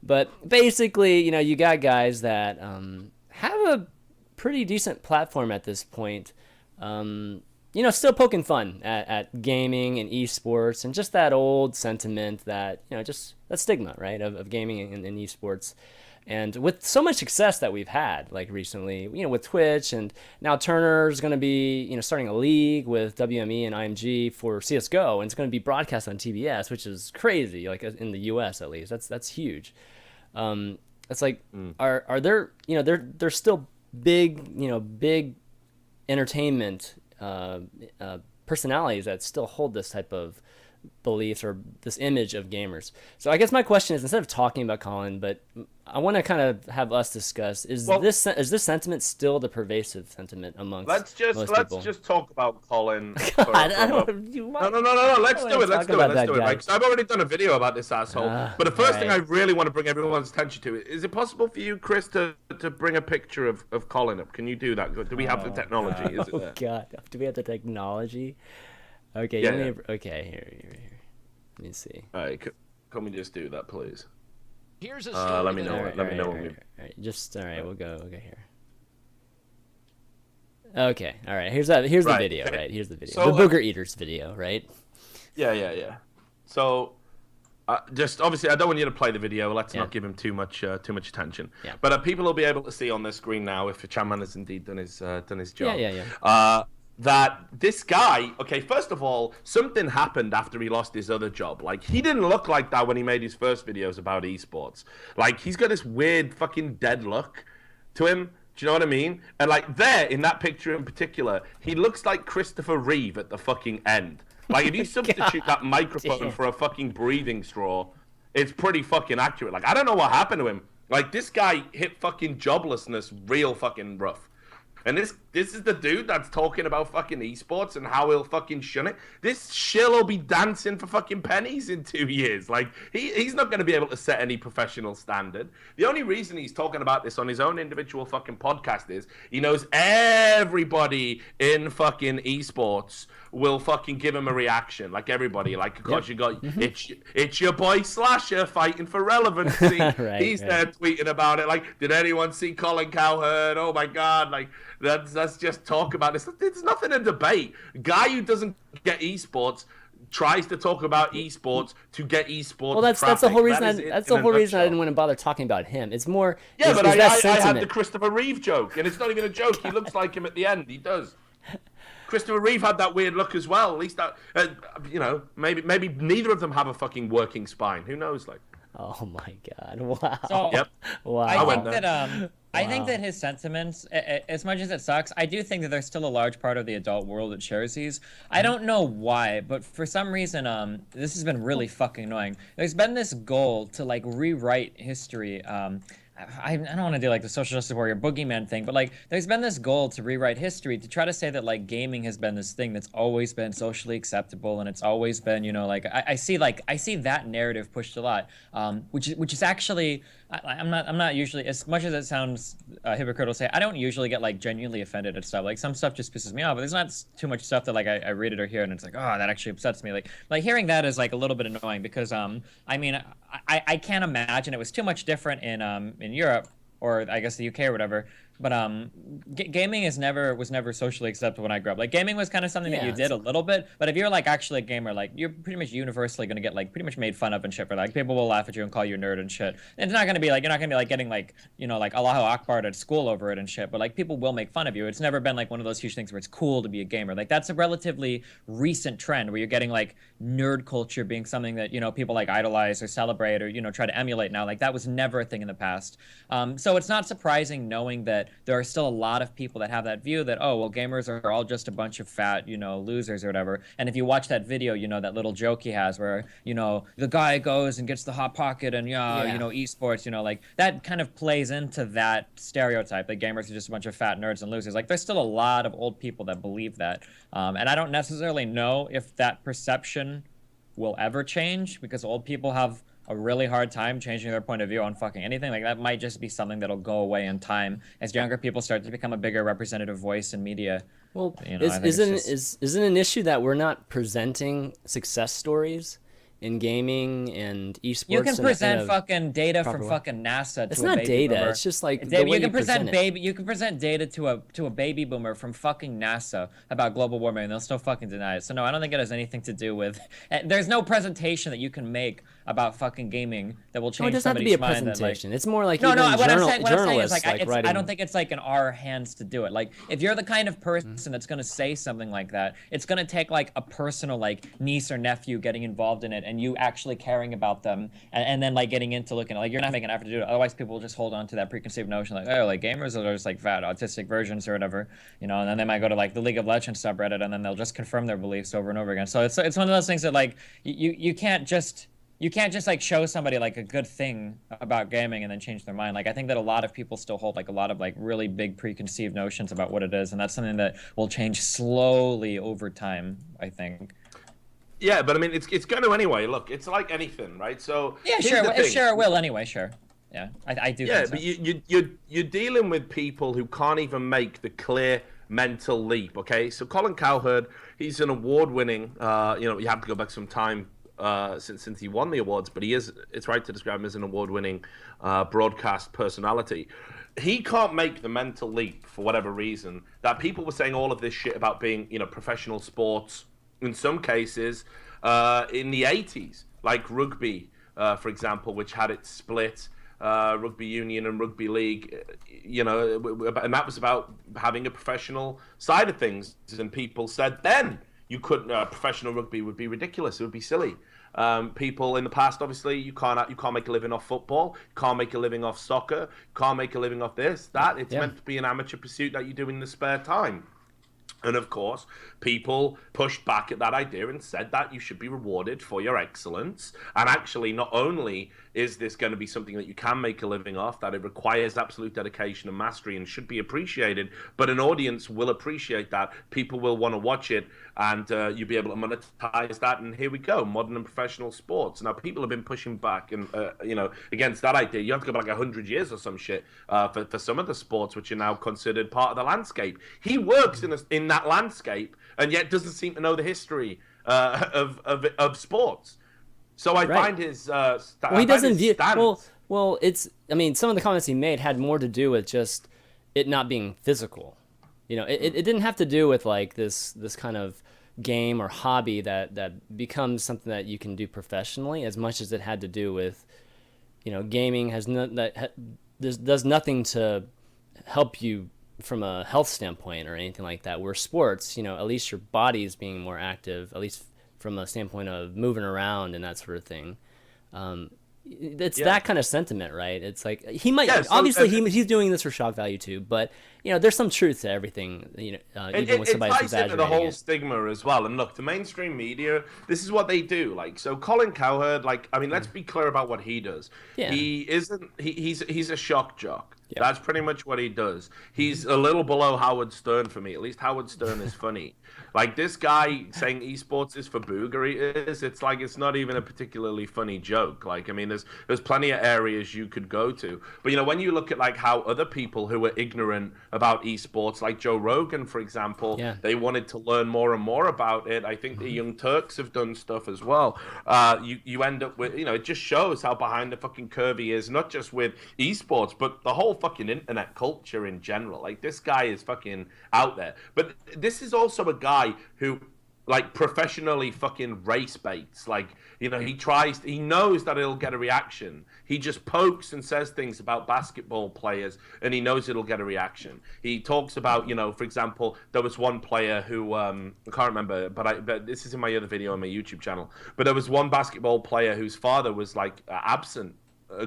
But basically, you got guys that have a pretty decent platform at this point, still poking fun at gaming and esports and just that old sentiment that, just that stigma, right, of gaming and esports. And with so much success that we've had, like recently, with Twitch, and now Turner's going to be, starting a league with WME and IMG for CSGO, and it's going to be broadcast on TBS, which is crazy, like in the US at least. That's huge. It's like, are there, they're still big entertainment personalities that still hold this type of beliefs or this image of gamers. So I guess my question is, instead of talking about Colin, but I want to kind of have us discuss, is this sentiment still the pervasive sentiment amongst most people? Let's just talk about Colin. God, No. Let's do it. Like, I've already done a video about this asshole. But the first thing I really want to bring everyone's attention to is it possible for you, Chris, to bring a picture of Colin up? Can you do that? Do we have the technology? Is it there? God, do we have the technology? Okay, okay, here. Let me see. All right, can we just do that, please? Here's a story. Let me know. Let me know when we. All right. We'll go here. Okay, all right. Here's the video, right? Here's the video. So, the Booger Eaters video, right? Yeah. So, just obviously, I don't want you to play the video. Let's not give him too much attention. Yeah. But people will be able to see on the screen now if ChanMan has indeed done his job. Yeah. that this guy, okay, first of all, something happened after he lost his other job. Like, he didn't look like that when he made his first videos about esports. Like, he's got this weird fucking dead look to him. Do you know what I mean? And like there, in that picture in particular, he looks like Christopher Reeve at the fucking end. Like, if you substitute that microphone for a fucking breathing straw, it's pretty fucking accurate. Like, I don't know what happened to him. Like, this guy hit fucking joblessness real fucking rough. And this is the dude that's talking about fucking esports and how he'll fucking shun it. This shill will be dancing for fucking pennies in 2 years. Like, he's not going to be able to set any professional standard. The only reason he's talking about this on his own individual fucking podcast is he knows everybody in fucking esports will fucking give him a reaction. Like, everybody. Like, of course, you got it's your boy Slasher fighting for relevancy. He's there tweeting about it. Like, did anyone see Colin Cowherd? Oh my God. Like, let's just talk about this. There's nothing to debate. Guy who doesn't get esports tries to talk about esports to get esports. Well, that's the whole reason. That's the whole reason I didn't want to bother talking about him. It's more. Yeah, but I had the Christopher Reeve joke, and it's not even a joke. He looks like him at the end. He does. Christopher Reeve had that weird look as well. At least that, you know, maybe neither of them have a fucking working spine. Who knows? Like. Oh my God! Wow. So, yep. Wow. I think that his sentiments, as much as it sucks, I do think that there's still a large part of the adult world that shares these. I don't know why, but for some reason, this has been really fucking annoying. There's been this goal to like rewrite history. I don't want to do like the social justice warrior boogeyman thing, but like there's been this goal to rewrite history to try to say that like gaming has been this thing that's always been socially acceptable and it's always been, you know, like I see that narrative pushed a lot, which is actually I'm not usually, as much as it sounds hypocritical to say, I don't usually get like genuinely offended at stuff. Like some stuff just pisses me off, but there's not too much stuff that like I read it or hear and it's like, oh, that actually upsets me. Like hearing that is like a little bit annoying because I mean I can't imagine it was too much different in Europe or I guess the UK or whatever. But gaming was never socially accepted when I grew up. Like gaming was kind of something that you did a little bit, but if you're like actually a gamer, like you're pretty much universally gonna get like pretty much made fun of and shit. For like people will laugh at you and call you a nerd and shit. And it's not gonna be like you're not gonna be like getting like, you know, like Allahu Akbar at school over it and shit. But like people will make fun of you. It's never been like one of those huge things where it's cool to be a gamer. Like that's a relatively recent trend where you're getting like nerd culture being something that, you know, people like idolize or celebrate or, you know, try to emulate now. Like that was never a thing in the past. So it's not surprising knowing that there are still a lot of people that have that view that, oh, well, gamers are all just a bunch of fat, you know, losers or whatever. And if you watch that video, you know, that little joke he has where, you know, the guy goes and gets the hot pocket and, you know, esports, you know, like that kind of plays into that stereotype that gamers are just a bunch of fat nerds and losers. Like there's still a lot of old people that believe that. And I don't necessarily know if that perception will ever change because old people have a really hard time changing their point of view on fucking anything. Like that might just be something that'll go away in time as younger people start to become a bigger representative voice in media. Well, you know, isn't an issue that we're not presenting success stories in gaming and esports? You can present fucking data from fucking NASA. It's to not a baby data. Boomer. It's just like the way you can present it. You can present data to a baby boomer from fucking NASA about global warming, and they'll still fucking deny it. So no, I don't think it has anything to do with. There's no presentation that you can make about fucking gaming that will change somebody's mind. It doesn't have to be a presentation. It's more like what I'm saying is like I don't think it's like in our hands to do it. Like if you're the kind of person that's gonna say something like that, it's gonna take like a personal like niece or nephew getting involved in it, and you actually caring about them, and then like getting into looking like you're not making an effort to do it. Otherwise, people will just hold on to that preconceived notion like, oh, like gamers are just like fat autistic versions or whatever, you know. And then they might go to like the League of Legends subreddit, and then they'll just confirm their beliefs over and over again. So it's one of those things that like you can't just like show somebody like a good thing about gaming and then change their mind. Like I think that a lot of people still hold like a lot of like really big preconceived notions about what it is, and that's something that will change slowly over time, I think. Yeah, but I mean, it's going to anyway. Look, it's like anything, right? So yeah, sure, it will anyway. Sure, yeah, I do. Yeah, think so. but you're dealing with people who can't even make the clear mental leap. Okay, so Colin Cowherd, he's an award-winning. You know, you have to go back some time since he won the awards, but it's right to describe him as an award-winning broadcast personality. He can't make the mental leap for whatever reason that people were saying all of this shit about being, you know, professional sports. In some cases, in the 80s, like rugby, for example, which had its split rugby union and rugby league, you know, and that was about having a professional side of things. And people said then you couldn't, professional rugby would be ridiculous. It would be silly. People in the past, obviously, you can't make a living off football, you can't make a living off soccer, you can't make a living off this, that. It's meant to be an amateur pursuit that you do in the spare time. And of course, people pushed back at that idea and said that you should be rewarded for your excellence. And actually, not only is this going to be something that you can make a living off, that it requires absolute dedication and mastery and should be appreciated, but an audience will appreciate that. People will want to watch it, and you'll be able to monetize that. And here we go, modern and professional sports. Now, people have been pushing back and you know, against that idea. You have to go back 100 years or some shit for some of the sports which are now considered part of the landscape. He works in that landscape and yet doesn't seem to know the history of sports. So I find his well, he doesn't view well it's, I mean, some of the comments he made had more to do with just it not being physical. You know, it didn't have to do with like this kind of game or hobby that becomes something that you can do professionally, as much as it had to do with, you know, gaming does nothing to help you from a health standpoint or anything like that. Where sports, you know, at least your body is being more active, at least from a standpoint of moving around and that sort of thing. It's that kind of sentiment, right? It's like he might obviously he's doing this for shock value too, but you know, there's some truth to everything. You know, even when somebody's exaggerating. It ties into the whole stigma as well. And look, the mainstream media, this is what they do. Like, so Colin Cowherd, like, I mean, let's be clear about what he does. Yeah. He's a shock jock. Yep. That's pretty much what he does. He's a little below Howard Stern for me. At least Howard Stern is funny. Like, this guy saying esports is for boogery it's like, it's not even a particularly funny joke. Like, I mean, there's plenty of areas you could go to. But, you know, when you look at, like, how other people who are ignorant about esports, like Joe Rogan, for example, they wanted to learn more and more about it. I think the Young Turks have done stuff as well. You end up with, you know, it just shows how behind the fucking curve he is, not just with esports, but the whole fucking internet culture in general. Like, this guy is fucking out there. But this is also a guy who, like, professionally fucking race baits. Like, you know, he knows that it'll get a reaction. He just pokes and says things about basketball players, and he knows it'll get a reaction. He talks about, you know, for example, there was one player who, I can't remember, but this is in my other video on my YouTube channel, but there was one basketball player whose father was, like, absent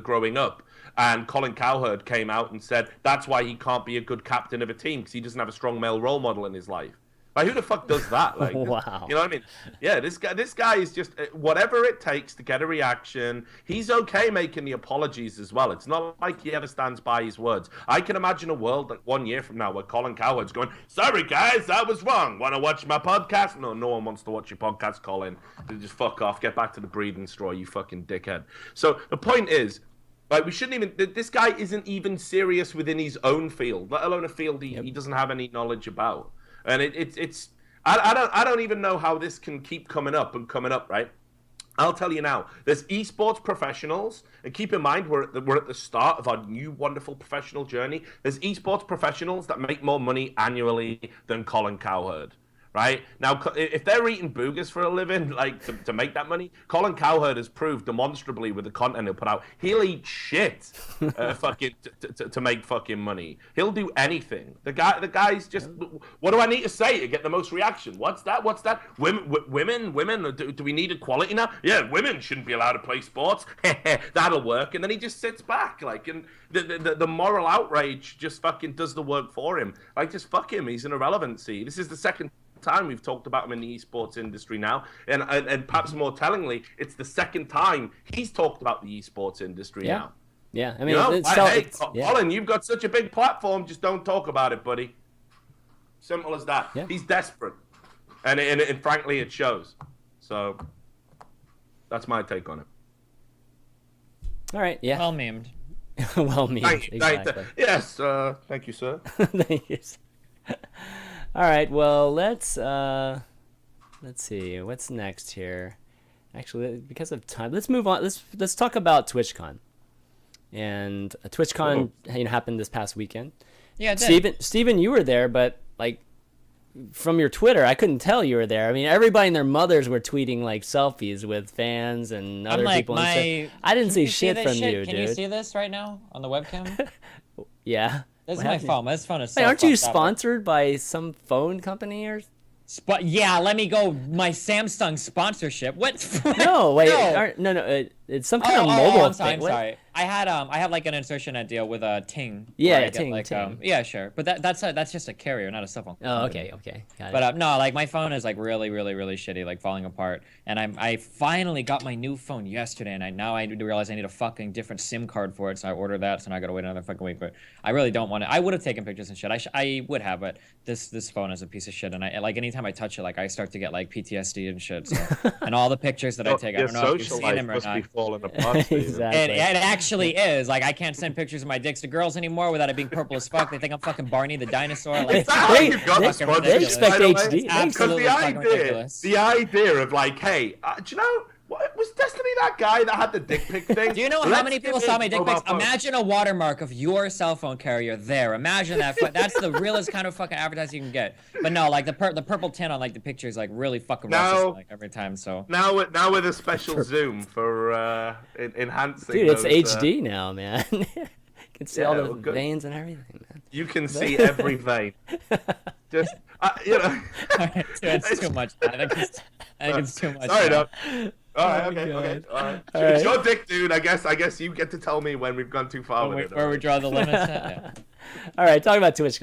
growing up. And Colin Cowherd came out and said that's why he can't be a good captain of a team, because he doesn't have a strong male role model in his life. Like, who the fuck does that? Like, wow. You know what I mean? Yeah, this guy is just whatever it takes to get a reaction. He's okay making the apologies as well. It's not like he ever stands by his words. I can imagine a world like 1 year from now where Colin Cowherd's going, "Sorry guys, that was wrong. Want to watch my podcast?" No one wants to watch your podcast, Colin. Just fuck off. Get back to the breathing straw, you fucking dickhead. So the point is, like, we shouldn't even. This guy isn't even serious within his own field, let alone a field he doesn't have any knowledge about. And it's. I don't even know how this can keep coming up, right? I'll tell you now. There's esports professionals, and keep in mind we're at the start of our new wonderful professional journey. There's esports professionals that make more money annually than Colin Cowherd. Right? Now, if they're eating boogers for a living, like, to make that money, Colin Cowherd has proved demonstrably with the content he'll put out, he'll eat shit fucking to make fucking money. He'll do anything. The guy's just, what do I need to say to get the most reaction? What's that? Women? Do we need equality now? Yeah, women shouldn't be allowed to play sports. That'll work. And then he just sits back, like, and the moral outrage just fucking does the work for him. Like, just fuck him. He's an irrelevancy. This is the second time we've talked about him in the esports industry now, and perhaps more tellingly, it's the second time he's talked about the esports industry now. Yeah, I mean, you know, Colin, you've got such a big platform, just don't talk about it, buddy. Simple as that. Yeah. He's desperate, and frankly, it shows. So that's my take on it. All right. Yeah. Well memed. Well memed. Exactly. Yes. Thank you, sir. Thank you. All right, well, let's see what's next here. Actually, because of time, let's move on. Let's talk about TwitchCon. And TwitchCon happened this past weekend. Yeah, it did. Steven, you were there, but like, from your Twitter, I couldn't tell you were there. I mean, everybody and their mothers were tweeting like selfies with fans and other people. And stuff. I didn't see shit from you, Can dude. you see this right now on the webcam? Yeah. This is my phone. This phone is so Wait, aren't you fucked up. sponsored by some phone company or? Yeah, let me go. My Samsung sponsorship. What? No, wait. No. No. It's some kind of mobile I'm sorry, thing. I'm sorry. I have like an insertion net deal with Ting. Yeah, where I get, Ting, like, Ting. Yeah, sure. But that's just a carrier, not a cell phone. Oh, okay. Got it. But no, like my phone is like really shitty, like falling apart. And I finally got my new phone yesterday, and now I realize I need a fucking different SIM card for it, so I ordered that. So now I gotta wait another fucking week. But I really don't want to. I would have taken pictures and shit. I would have, but this phone is a piece of shit. And I like anytime I touch it, like I start to get like PTSD and shit. So, and all the pictures that I take, I don't know if you've seen them or must not. be falling apart. Exactly. It actually is. Like, I can't send pictures of my dicks to girls anymore without it being purple as fuck. They think I'm fucking Barney the dinosaur. Like, They fucking expect ridiculous. HD. Absolutely fucking ridiculous. The idea of like, hey, do you know, what, was Destiny that guy that had the dick pic thing? Do you know how many people saw my dick pics? Imagine a watermark of your cell phone carrier there. Imagine that. That's the realest kind of fucking advertising you can get. But no, like the purple tint on like the pictures like really fucking racist, like every time. So now with a special zoom for enhancing. Dude, it's those, HD now, man. You can see all the veins and everything, man. You can see every vein. Just you know. It's too much. I think it's too much. Sorry, no. All right, okay. All right. It's your dick, dude. I guess you get to tell me when we've gone too far with it. Where we draw the limits. Yeah. All right, talk about TwitchCon.